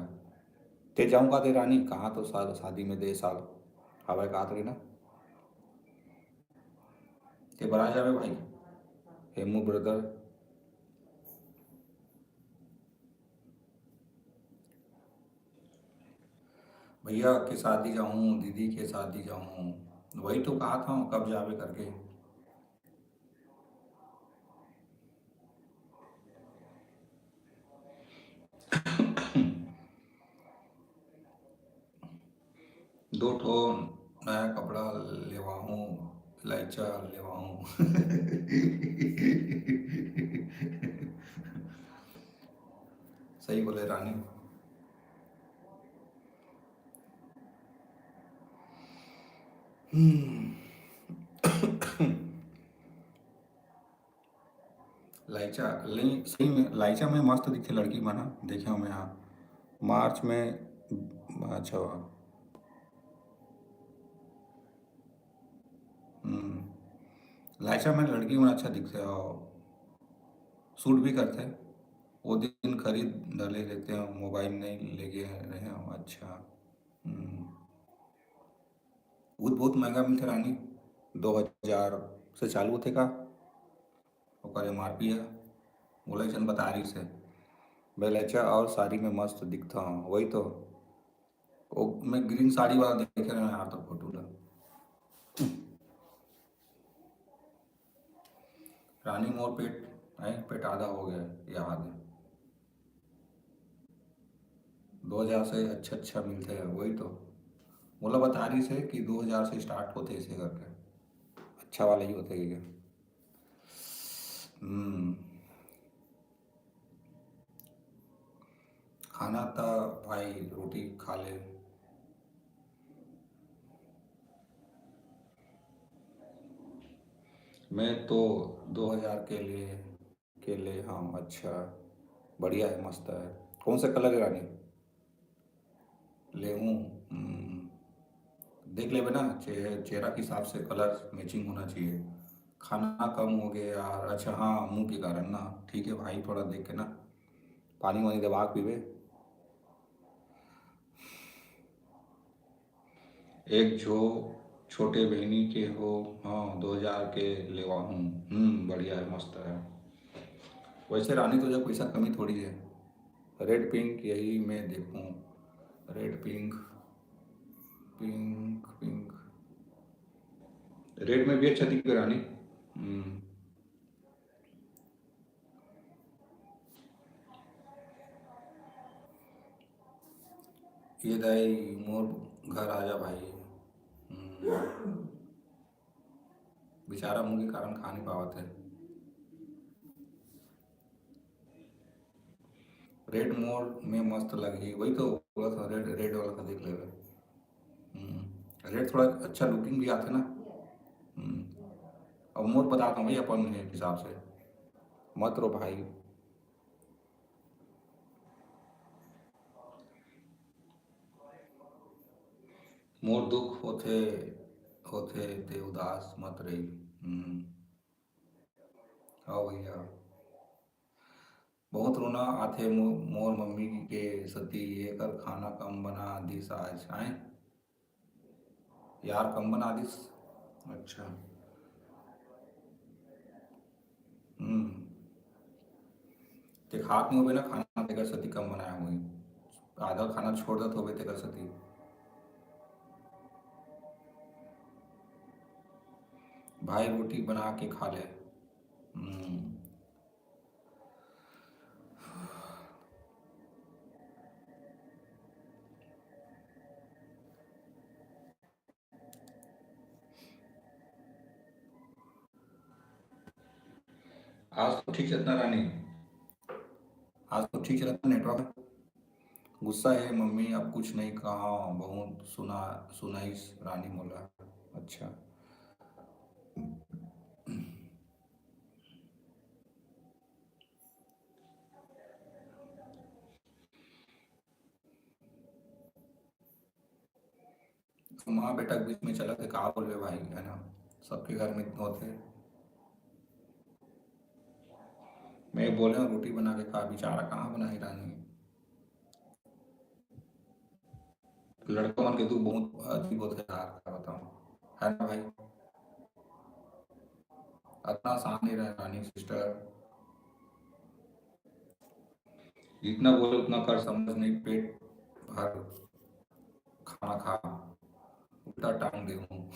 ते जाऊँगा ते रानी कहाँ तो साल शादी में दे साल हवा कहा रही ना। ते बरा जावे भाई हेमू ब्रदर। भैया के शादी जाऊँ, दीदी के शादी जाऊँ। वही तो कहा था कब जावे करके। दो ठो नया कपड़ा लेवाऊँ, लाइचा लेवाऊँ। सही बोले रानी। लाइचा ले सही में लाइचा में मस्त दिखे लड़की बना देखे हो मैं यहाँ मार्च में। अच्छा। लाइचा में लड़की में अच्छा दिखते हो, सूट भी करते हैं। वो दिन खरीद डाले रहते हैं मोबाइल नहीं लेके रहे हो अच्छा। हम्म, वो बहुत महंगा मिलता रानी, 2000 से चालू थे का ओकर MRP है। बोले चंद बता रही से बेलचा और साड़ी में मस्त दिखता हूँ वही तो। वो मैं ग्रीन साड़ी वाला देखे रहे हैं यार तो फोटो ला। रानी मोर पेट है, पेट आधा हो गया याद है। 2000 से अच्छा अच्छा मिलते हैं वही तो। बोला बता रही से कि 2000 से स्टार्ट होते इसे करके, अच्छा वाला ही होता है क्या? हम्म। खाना था भाई रोटी खा ले। मैं तो 2000 के लिए हाँ अच्छा, बढ़िया है मस्त है। कौन सा कलर है रानी? ले हूँ। देख ले ना चेहरा के हिसाब से कलर मैचिंग होना चाहिए। खाना कम हो गया यार, अच्छा हाँ मुंह के कारण ना। ठीक है भाई थोड़ा देख के ना, पानी वानी दबा के पीवे। एक जो छोटे बहनी के हो, हाँ 2000 के लेवा हूँ। बढ़िया है मस्त है। वैसे रानी तो जब पैसा कमी थोड़ी है। रेड पिंक यही मैं देखूँ, red pink, pink pink. Red में भी अच्छा दिख रानी। हम्म, ये दाई मोर घर आजा भाई। बेचारा मुंह के कारण खा नहीं पावत है। रेड मोड में मस्त लगी, वही तो बोला था, रेड रेड वाला था, देख लेवे। रेड थोड़ा अच्छा लुकिंग भी आते ना। हम्म, अब मोड बताता हूँ भाई अपन हिसाब से। मत रो भाई। मोर दुख होते होते ते उदास मत रही। आओ भैया। बहुत रोना आथे मोर मम्मी के सती, ये कर खाना कम बना दिस आज आए। यार कम बना दिस। अच्छा। हम्म। ते खात नहीं हो ना खाना, तेकर सती कम बनाया हुई। आधा खाना छोड़ दत हो तेकर सती। भाई रोटी बना के खा ले। हम्म। आज तो ठीक चलता रानी। आज तो ठीक चलता नेटवर्क। गुस्सा है मम्मी, अब कुछ नहीं कहा। बहुत सुनाइस रानी मोला। अच्छा। माँ बेटा के बीच में चला के कहा बोले भाई, है ना। सबके घर में इतना होते। मैं बोले रोटी बना के खा, बेचारा कहाँ बनाई रानी। लड़का मन के तू बहुत अजीब होते यार, क्या बताऊँ, है ना भाई। इतना आसान नहीं रहा रानी सिस्टर। जितना बोले उतना कर, समझ नहीं, पेट भर खाना खा, उल्टा टांग दे हूँ।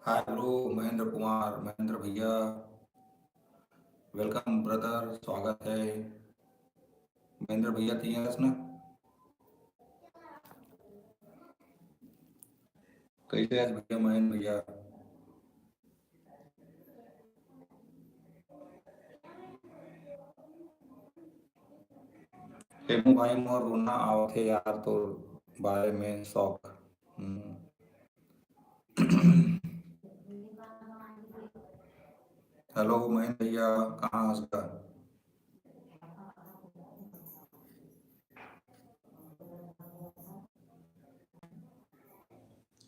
हेलो महेंद्र कुमार, महेंद्र भैया, वेलकम ब्रदर, स्वागत है। महेंद्र भैया थी ना। कैसे आज भैया महेंद्र भैया। हेमू भाई मोर रोना आवत है यार तो बारे में शौक। हम्म। हेलो महेंद्र भैया, कहाँ हंस का।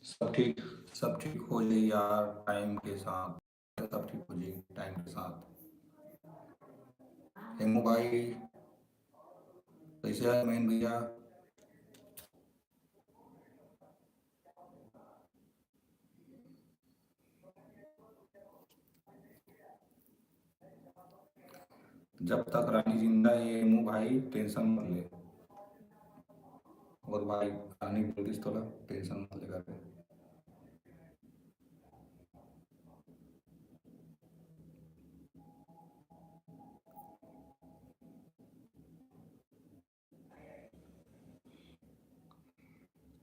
सब ठीक, सब ठीक हो जाए यार टाइम के साथ। सब ठीक हो जाए टाइम के साथ। हेमू भाई कैसे है महेंद्र भैया। जब तक रानी जिंदा है हेमू भाई टेंशन मत ले। और भाई रानी बोलिस थोड़ा टेंशन मत ले करके।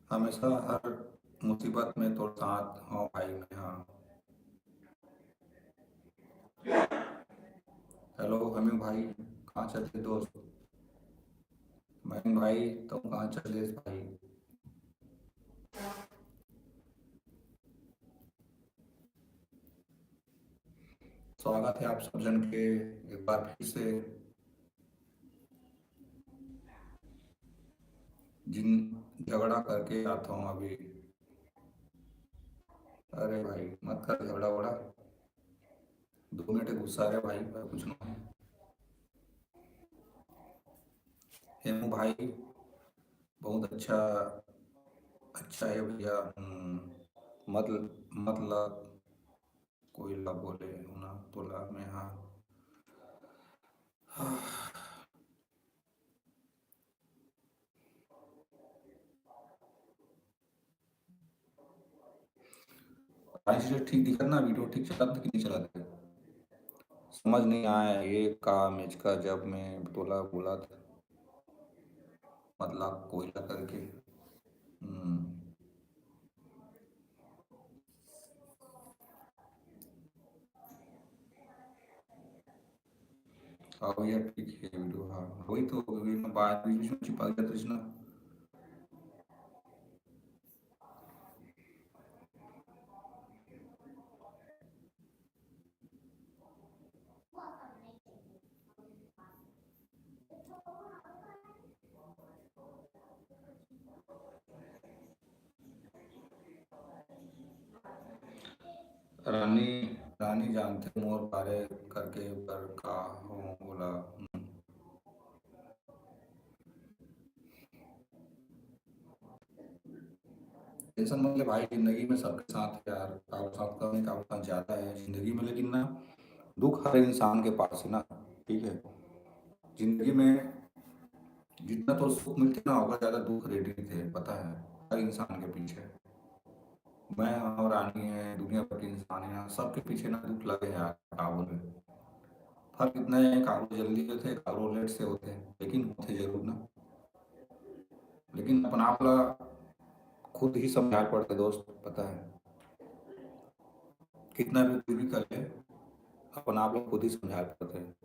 हमेशा हर मुसीबत में तो साथ हो भाई में, हाँ। हेलो हेमू भाई, कहाँ चलते दोस्त। महेंद्र भाई तुम कहाँ चले भाई। स्वागत है आप सब जन के एक बार फिर से। जिन झगड़ा करके आता हूँ अभी। अरे भाई मत कर झगड़ा वगड़ा। 2 मिनट गुस्सा है भाई पर कुछ नहीं। हेमू भाई बहुत अच्छा, अच्छा है भैया। मतलब कोई ला बोले होना तो ला में, हाँ। ठीक दिखा ना, वीडियो ठीक चला कि नहीं चला। समझ नहीं आया ये का मेज का जब मैं तोला बोला था मतलब कोयला करके। हाँ भैया ठीक है वीडियो। हाँ वही तो बात बीच बीच में छिपा गया कृष्णा। रानी रानी जानते मोर पारे करके पर का हूँ बोला। टेंशन मतलब भाई जिंदगी में सबके साथ है यार, कारो साथ कम है कारो साथ ज्यादा है जिंदगी में, लेकिन ना दुख हर इंसान के पास है ना। ठीक है, जिंदगी में जितना तो सुख मिलते ना होगा ज्यादा दुख रेडी थे, पता है हर इंसान के पीछे। मैं और रानी है, दुनिया भर के इंसान है, सबके पीछे ना दुख लगे हैं यार। क्या बोले, फर्क इतना है कारो जल्दी होते हैं कारो लेट से होते हैं, लेकिन होते जरूर ना। लेकिन अपन आप खुद ही समझा पड़ते दोस्त, पता है कितना भी कुछ भी कर ले अपन आप लोग खुद ही समझा पड़ते हैं।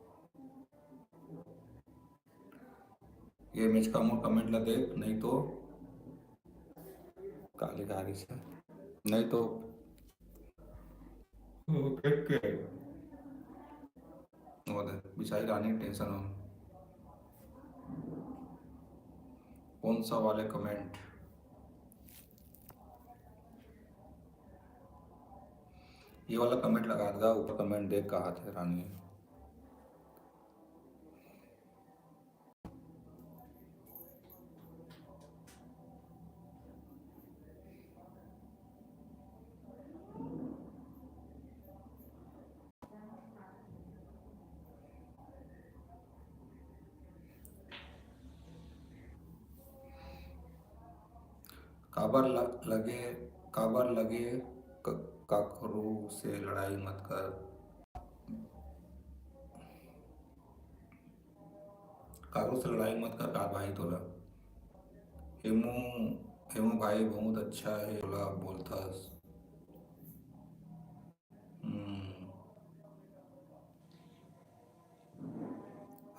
ये इमेज का मोर कमेंट ला देख, नहीं तो काले गाड़ी से, नहीं तो देख के वो दे बिचारी रानी टेंशन हो। कौन सा वाले कमेंट, ये वाला कमेंट लगा देगा ऊपर, कमेंट देख कहा थे रानी। काबर लगे, काबर लगे काकरू से लड़ाई मत कर। काकरू से लड़ाई मत कर का भाई तोला। हेमू, हेमू भाई बहुत अच्छा है तोला बोलता। हम्म,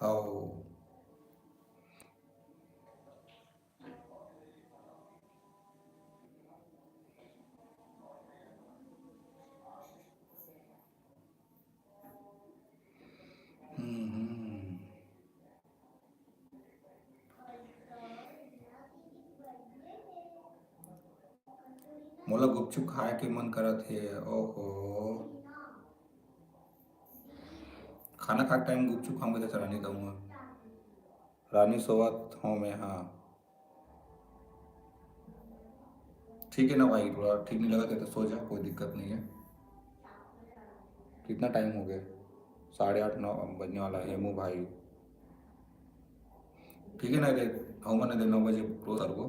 हाउ। हम्म। मोला गुपचुप खाए के मन करत हे, ओहो। खाना खाते टाइम गुपचुप खाऊंगा जैसे रानी कहूँगा। रानी सोवत हूँ मैं, हाँ। ठीक है ना भाई, थोड़ा ठीक नहीं लगा तो सो जा, कोई दिक्कत नहीं है। कितना टाइम हो गया, 8:30 9 बजने वाला है हेमू भाई। ठीक है ना रे, हम ने दे 9 बजे क्लोज कर को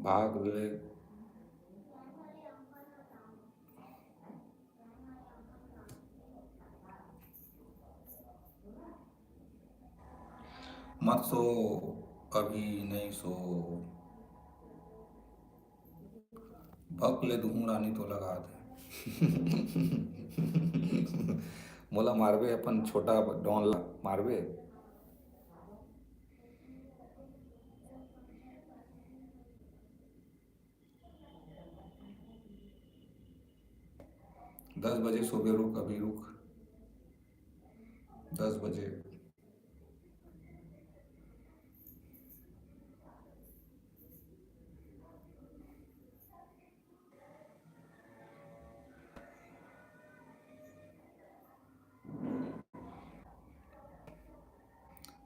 भाग ले। मत सो, अभी नहीं सो, भक ले दूँ रानी तो लगा दे। मोला मारबे अपन छोटा डॉन ला मारबे। 10 बजे सुबह रुक, अभी रुक। 10 बजे।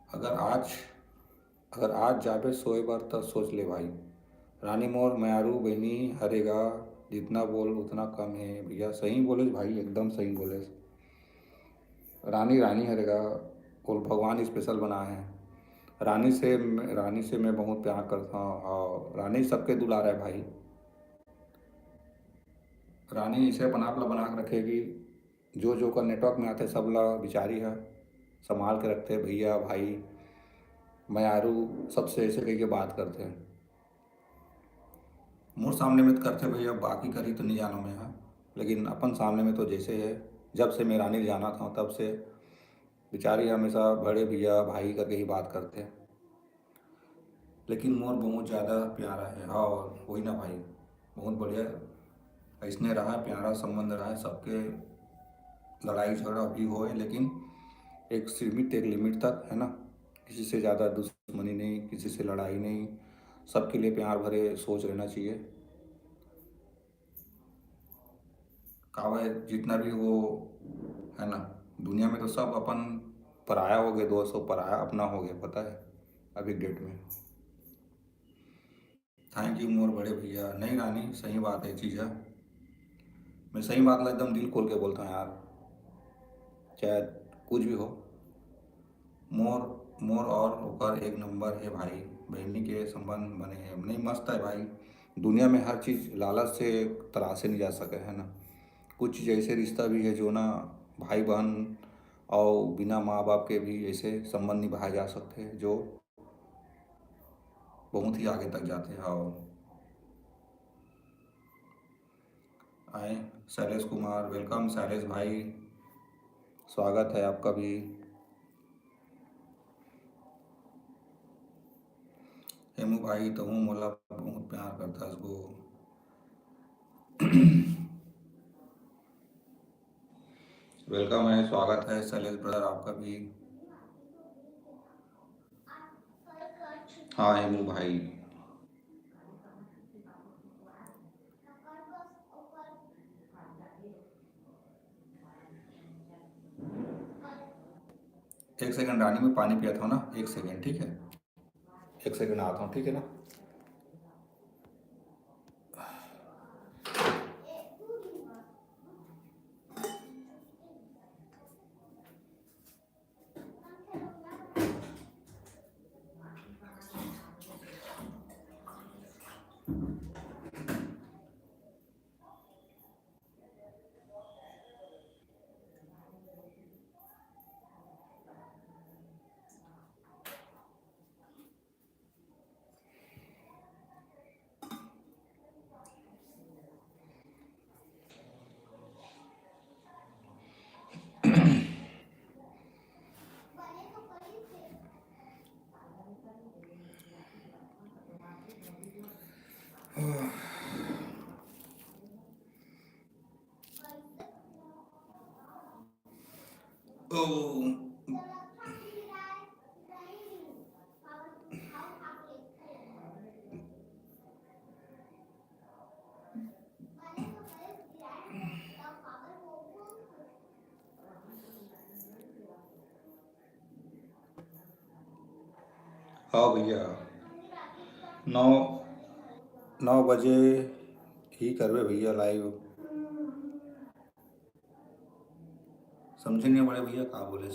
अगर आज अगर आज जाबे सोए बार तब सोच ले भाई। रानी मोर म्यारू बहनी हरेगा, जितना बोल उतना कम है भैया, सही बोले भाई, एकदम सही बोले। रानी रानी हरेगा, बोल भगवान स्पेशल बना है। रानी से मैं बहुत प्यार करता हूँ और रानी सबके दुलार है भाई। रानी इसे अपना आप बना के रखेगी, जो जो का नेटवर्क में आते सब ला बिचारी है संभाल के रखते हैं, भैया भाई मैं आरू सबसे ऐसे कह के बात करते हैं। मोर सामने में तो करते भैया, बाकी करी तो नहीं जाना मैं है, लेकिन अपन सामने में तो जैसे है, जब से मैं रानी जाना था तब से बेचारी हमेशा बड़े भैया भाई करके ही बात करते हैं। लेकिन मोर बहुत ज़्यादा प्यारा है। हाँ, और वही ना भाई, बहुत बढ़िया ऐसने रहा, प्यारा संबंध रहा है सबके। लड़ाई झगड़ा भी होए लेकिन एक सीमित, एक लिमिट तक है ना। किसी से ज़्यादा दुश्मनी नहीं, किसी से लड़ाई नहीं, सबके लिए प्यार भरे सोच रहना चाहिए। कहा है जितना भी वो है ना, दुनिया में तो सब अपन पराया हो गए, दोस्त हो पराया अपना हो गया, पता है अभी डेट में। थैंक यू मोर बड़े भैया। नहीं रानी, सही बात है चीज़ है, मैं सही बात ला एकदम दिल खोल के बोलता हूँ यार, चाहे कुछ भी हो। मोर मोर और ओकर एक नंबर है भाई, बहनी के संबंध बने हैं नहीं, मस्त है भाई। दुनिया में हर चीज़ लालच से तराशे नहीं जा सके है ना। कुछ चीज़ ऐसे रिश्ता भी है जो ना भाई बहन और बिना माँ बाप के भी ऐसे संबंध निभाए जा सकते हैं जो बहुत ही आगे तक जाते हैं। और आए शैलेश कुमार, वेलकम शैलेश भाई, स्वागत है आपका भी। हेमू भाई तो हूँ मोला बहुत प्यार करता है उसको। वेलकम है, स्वागत है शैलेश ब्रदर आपका भी। हाँ हेमू भाई। एक सेकंड रानी, में पानी पिया था ना, एक सेकंड ठीक है, एक सेकंड आता हूँ ठीक है ना। ओ हाँ भैया, 9 9 बजे ही करवे भैया लाइव। समझे नहीं बड़े भैया का बोले,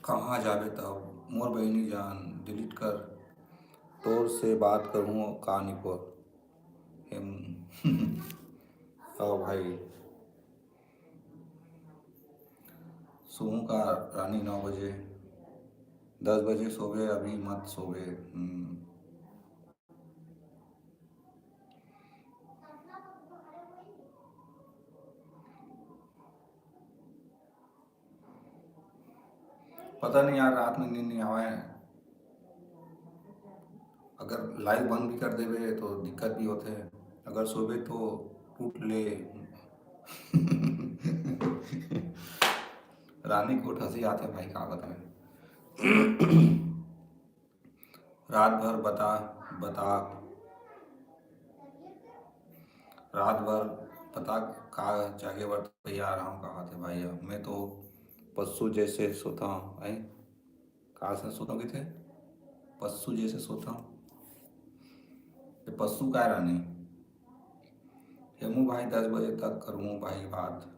कहाँ जाबे तब मोर बहनी जान डिलीट कर, तोर से बात करूँ कहानी पर। हेम हाँ भाई, सोऊं का रानी 9 बजे, 10 बजे सोवे, अभी मत सोवे। पता नहीं यार, रात में नींद नहीं आवा है। अगर लाइव बंद भी कर देवे तो दिक्कत भी होते हैं, अगर सोवे तो टूट ले। रानी को हंसी आते भाई, का बताएं। रात भर बता बता रात भर पता का जागे बर तैयार हम कहा थे भाई, मैं तो पशु जैसे सोता हूँ भाई। कहाँ से सोता हूँ थे, पशु जैसे सोता हूँ, ये पशु का रानी। हेमू भाई 10 बजे तक करूँ भाई बात।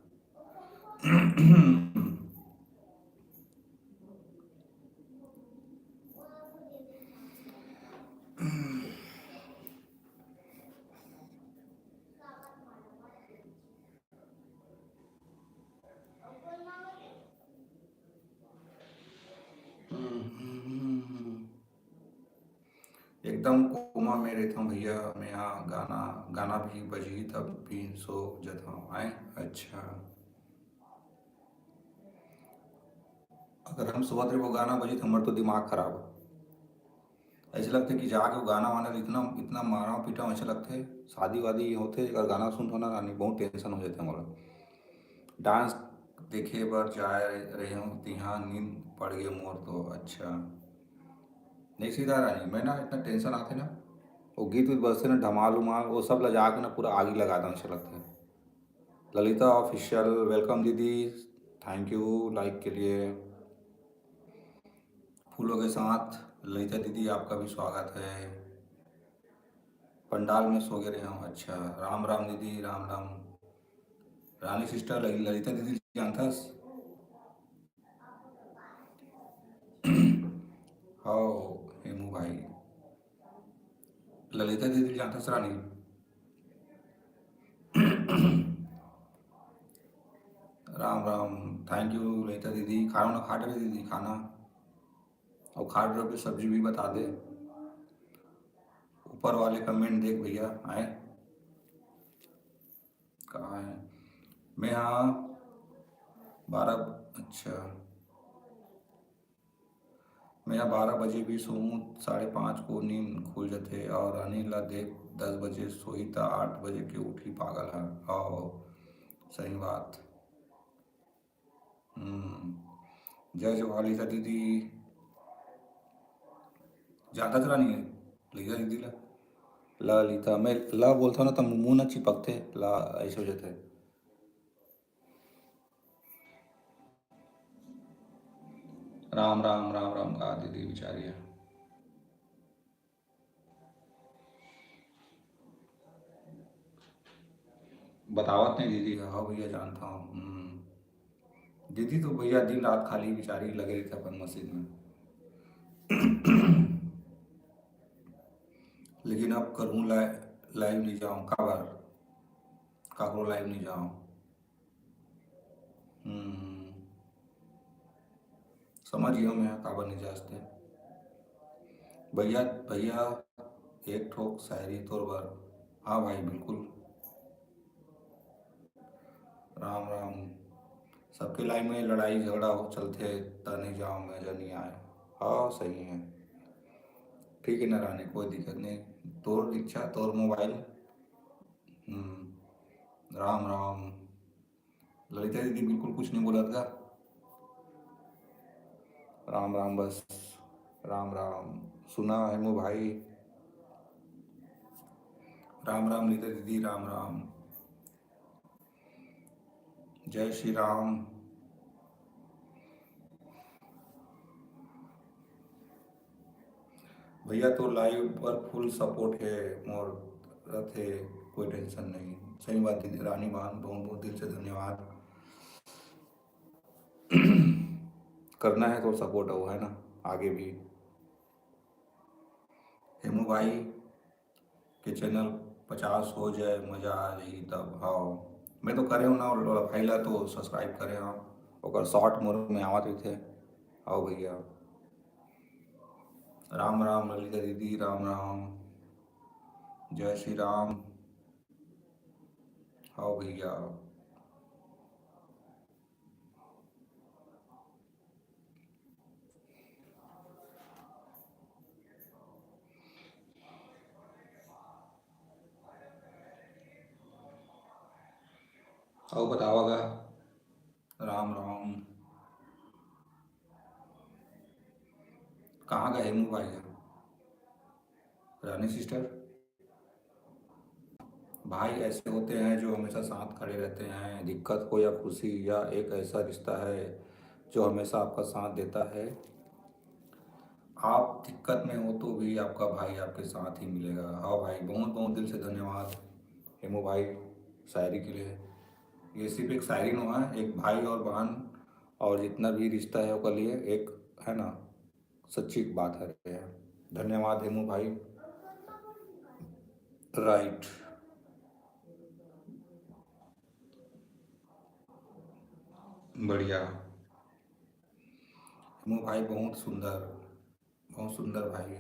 एकदम कोमा में रहता हूँ भैया मैं, यहाँ गाना गाना भी बजी तब भी सो जाता हूँ आए। अच्छा, अगर हम सोते रहे वो गाना बजी तो हमारा तो दिमाग खराब हो। ऐसे लगते कि जाके वो गाना वाना इतना इतना मारा पीटा, ऐसे लगते शादी वादी होते अगर गाना सुनते हो ना रानी, बहुत टेंशन हो जाते हमारा। डांस देखे बर जा रहे हूँ तिहा नींद पड़ गई मोर तो। अच्छा, नहीं सीधा रानी, मैं ना इतना टेंशन आते ना, वो गीत वीत बजते ना धमाल उमाल, वो सब लगा के ना पूरा आग ही लगा देना अच्छा लगता है। ललिता ऑफिशियल वेलकम दीदी, थैंक यू लाइक के लिए। फूलों के साथ ललिता दीदी आपका भी स्वागत है। पंडाल में सो गए हूँ। अच्छा, राम राम दीदी, राम राम। रानी सिस्टर ललिता दीदी जानथस? हाउ हेमू भाई, ललिता दीदी जानथस रानी? राम राम, थैंक यू ललिता दीदी। खाना ना खा रहे दीदी खाना, और खा रहे हो सब्जी भी बता दे। ऊपर वाले कमेंट देख भैया आए कहाँ है। मैं यहाँ 12। अच्छा, मैं यहाँ 12 बजे भी सोऊं, 5:30 को नींद खुल जाते और अनिल देख 10 बजे सोई था, 8 बजे के उठी पागल है। आओ, सही बात। जय जवाली था दीदी, ज़्यादा चला नहीं है लिखा दीदी ला लिखा, मैं ला बोलता हूँ ना तो मुंह ना चिपकते ला, ऐसे हो जाते हैं। राम राम राम राम कहा दीदी बेचारी है। बतावत नहीं दीदी, हाँ भैया जानता हूँ। दीदी तो भैया दिन रात खाली बेचारी लगे रहती अपन मस्जिद में। लेकिन अब करूँ लाइव नहीं जाऊँ खबर, काकरो लाइव नहीं जाऊँ। समझिए मैं काबर नहीं जाते भैया। भैया एक ठोक शायरी तोर बर। हाँ भाई बिल्कुल। राम राम। सबके लाइफ में लड़ाई झगड़ा हो चलते, ता नहीं जाओ मैं जब नहीं आए। हाँ सही है, ठीक है ना रानी, कोई दिक्कत नहीं। तोर इच्छा तोर मोबाइल। राम राम। ललिता दीदी बिल्कुल कुछ नहीं बोला था। राम राम बस, राम राम। सुना है मो भाई, राम राम ललिता दीदी, राम राम। जय श्री राम। भैया तो लाइव पर फुल सपोर्ट है मोर रथ है, कोई टेंशन नहीं। सही बात दीदी रानी बहन, बहुत बहुत दिल से धन्यवाद। करना है तो सपोर्ट हो है ना आगे भी। हेमू भाई के चैनल 50 हो जाए मज़ा आ रही तब। हाँ, मैं तो करे हूँ ना, और पहला तो सब्सक्राइब करे हाँ, और शॉर्ट मोर में आवत भी थे। आओ भैया, राम राम ललिता दीदी, राम राम। जय श्री राम। आओ भैया। आओ बतावागा। राम राम। कहाँ गए हेमू भाई? रानी सिस्टर, भाई ऐसे होते हैं जो हमेशा साथ खड़े रहते हैं, दिक्कत हो या खुशी, या एक ऐसा रिश्ता है जो हमेशा आपका साथ देता है। आप दिक्कत में हो तो भी आपका भाई आपके साथ ही मिलेगा। हाँ भाई, बहुत बहुत दिल से धन्यवाद हेमू भाई शायरी के लिए। ये सिर्फ एक शायरी नहीं है, एक भाई और बहन और जितना भी रिश्ता है उसके लिए एक, है ना, सच्ची बात है। धन्यवाद हेमू भाई। राइट। बढ़िया हेमू भाई, बहुत सुंदर। बहुत सुंदर भाई।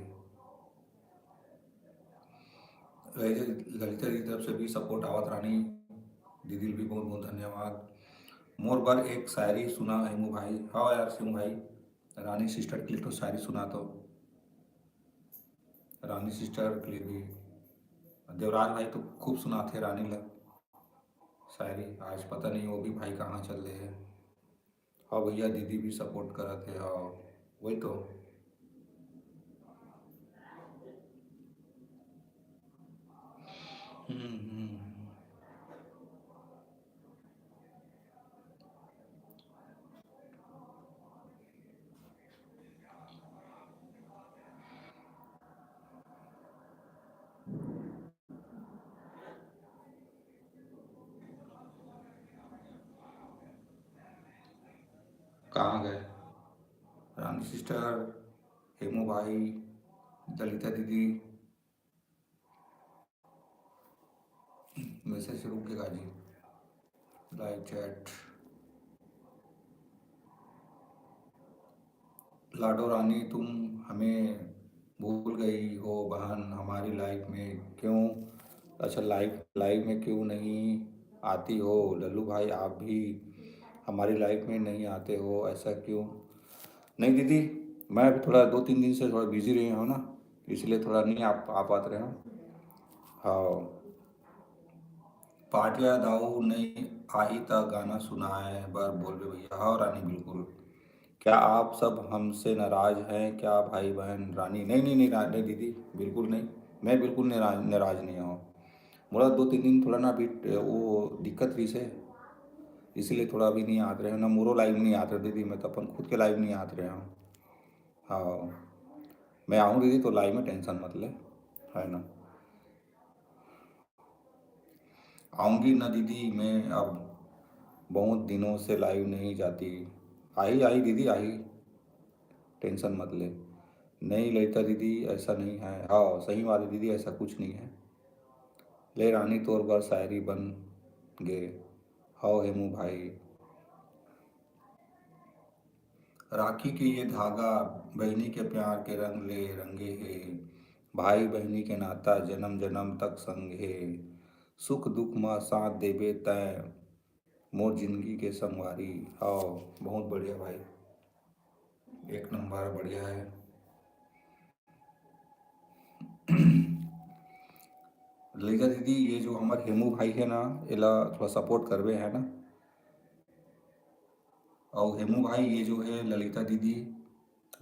ललिता जी की तरफ से भी सपोर्ट आवत रानी दीदी भी बहुत बहुत धन्यवाद। मोर बार एक शायरी सुना हेमू भाई। हाँ यार सिमू भाई, रानी सिस्टर के लिए तो शायरी सुना तो। रानी सिस्टर के लिए भी देवराज भाई तो खूब सुनाते रानी लग शायरी। आज पता नहीं वो भी भाई कहाँ चल रहे हैं। हाँ भैया दीदी भी सपोर्ट कर रहे थे। हाँ वही तो। हम्म। कहाँ गए रानी सिस्टर, हेमू भाई, ललिता दीदी? मैसेज से रुक गएगा जी। Live chat. लाडो रानी तुम हमें भूल गई हो बहन, हमारी लाइफ में क्यों? अच्छा, लाइफ लाइफ में क्यों नहीं आती हो? लल्लू भाई आप भी हमारी लाइफ में नहीं आते हो, ऐसा क्यों? नहीं दीदी, मैं अभी थोड़ा 2-3 दिन से थोड़ा बिजी रही हूँ ना, इसलिए थोड़ा नहीं आ पाते रहे हूँ। हाँ, पाटिया दाऊ नहीं आही ता गाना सुनाए बर बोलबे भैया। हाँ रानी बिल्कुल। क्या आप सब हमसे नाराज हैं क्या भाई बहन? रानी नहीं नहीं नहीं नहीं दीदी, बिल्कुल नहीं। मैं बिल्कुल नाराज नाराज नहीं हूँ। मोरा 2-3 दिन थोड़ा ना अभी वो दिक्कत रही से, इसलिए थोड़ा अभी नहीं आते रहे ना। मोरो लाइव नहीं आते दीदी, मैं तो अपन खुद के लाइव नहीं आते रहे हूँ। हाँ, मैं आऊँ दीदी तो लाइव में, टेंशन मत ले, है ना। आऊँगी ना दीदी मैं अब, बहुत दिनों से लाइव नहीं जाती। आई आई दीदी आई, टेंशन मत ले। नहीं ललिता दीदी ऐसा नहीं है। हाँ सही बात है दीदी, ऐसा कुछ नहीं है। ले रानी तौर पर शायरी बन गे। हाँ हेमू भाई। राखी के ये धागा बहनी के प्यार के रंग ले रंगे है। भाई बहनी के नाता जन्म जन्म तक संग है। सुख दुख माँ साथ देबे तय मोर जिंदगी के संगवारी। हाँ बहुत बढ़िया भाई, एक नंबर बढ़िया है। ललिता दीदी ये जो हमारे हेमू भाई है ना, इला थोड़ा सपोर्ट करवे है ना। और हेमू भाई ये जो है ललिता दीदी,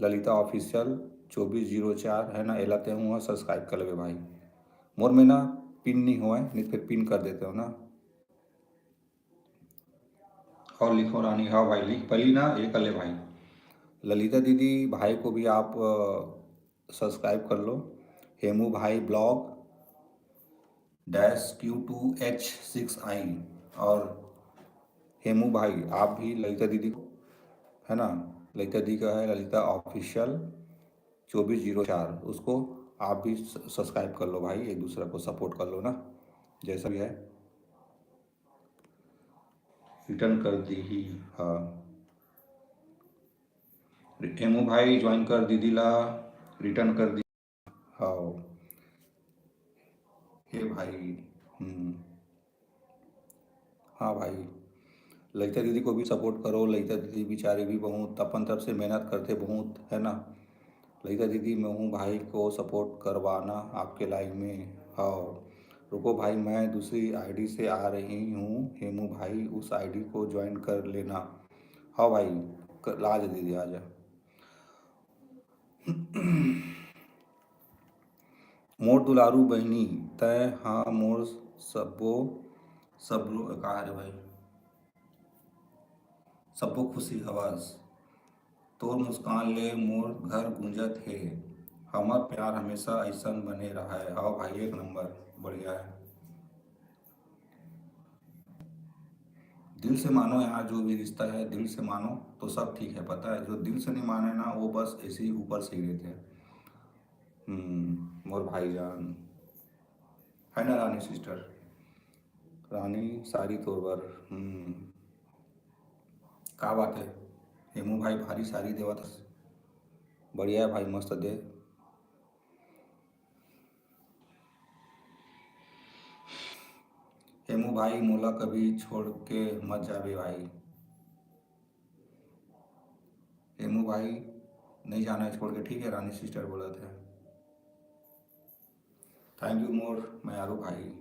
ललिता ऑफिशियल 2404 है ना, एलाते हुआ सब्सक्राइब कर लेवे भाई। मोर में ना पिन नहीं हुआ है, नहीं फिर पिन कर देते हो ना। और लिखो रानी। हाँ भाई लिख पली ना, ये कर ले भाई। ललिता दीदी भाई को भी आप सब्सक्राइब कर लो। हेमू भाई ब्लॉग -Q2H6I। और हेमू भाई आप भी ललिता दीदी को, है ना, ललिता दी का है ललिता ऑफिशियल 2404, उसको आप भी सब्सक्राइब कर लो भाई, एक दूसरे को सपोर्ट कर लो ना, जैसा भी है। रिटर्न कर दी ही। हाँ हेमू भाई ज्वाइन कर दीदी ला, रिटर्न कर दी। हाँ हे भाई। हम्म। हाँ भाई, ललिता दीदी को भी सपोर्ट करो। ललिता दीदी बेचारी भी बहुत अपन तरफ से मेहनत करते बहुत, है ना। ललिता दीदी मैं हूँ भाई को सपोर्ट करवाना आपके लाइव में। हाँ रुको भाई, मैं दूसरी आईडी से आ रही हूँ, हेमू भाई उस आईडी को ज्वाइन कर लेना। हाँ भाई, आ जा दीदी आ जा। मोर दुलारू बहनी तय हाँ मोर सबो, सब लोग कहा रे भाई, सबो खुशी हवास, तोर मुस्कान ले मोर घर गूंजत है। हमार प्यार हमेशा ऐसन बने रहा है। हाँ भाई एक नंबर बढ़िया है। दिल से मानो यार, जो भी रिश्ता है दिल से मानो तो सब ठीक है। पता है जो दिल से नहीं माने ना, वो बस ऐसे ही ऊपर से ही रहते हैं। मोर भाईजान, है ना रानी सिस्टर, रानी सारी तोरबर। का बात है, हेमू भाई भारी सारी देवत बढ़िया है भाई, मस्त दे। हेमू भाई मोला कभी छोड़ के मत जाबे भाई। हेमू भाई नहीं जाना है छोड़ के, ठीक है, रानी सिस्टर बोला थे। थैंक यू मोर मैं आरू भाई।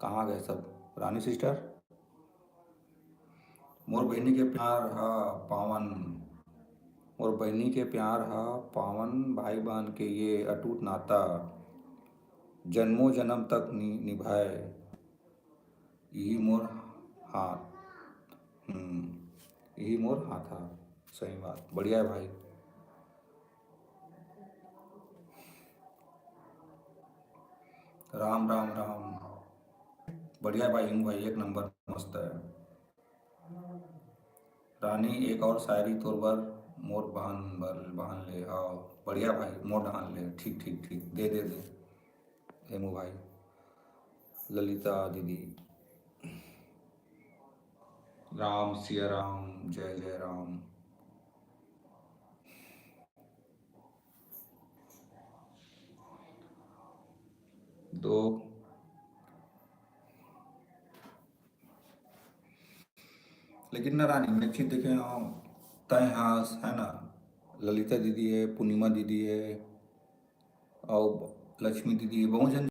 कहाँ गए सब रानी सिस्टर? मोर बहनी के प्यार हा पावन, मोर बहनी के प्यार हा पावन, भाई बहन के ये अटूट नाता जन्मों जन्म तक निभाए, यही मोर हाथ। यही मोर हाथ था। सही बात, बढ़िया है भाई। राम राम राम। बढ़िया है भाई, हिंग भाई एक नंबर, मस्त है। रानी एक और शायरी तोर बर, मोर बहन ले आओ। बढ़िया भाई, मोर बहन ले, ठीक ठीक ठीक, दे दे दे। हेमू भाई, ललिता दीदी। राम सिया राम, जय जय राम। दो। लेकिन ना रानी में एक चीज देखे हो, तय हास है ना, ललिता दीदी है, पूर्णिमा दीदी है और लक्ष्मी दीदी है, बहुत जन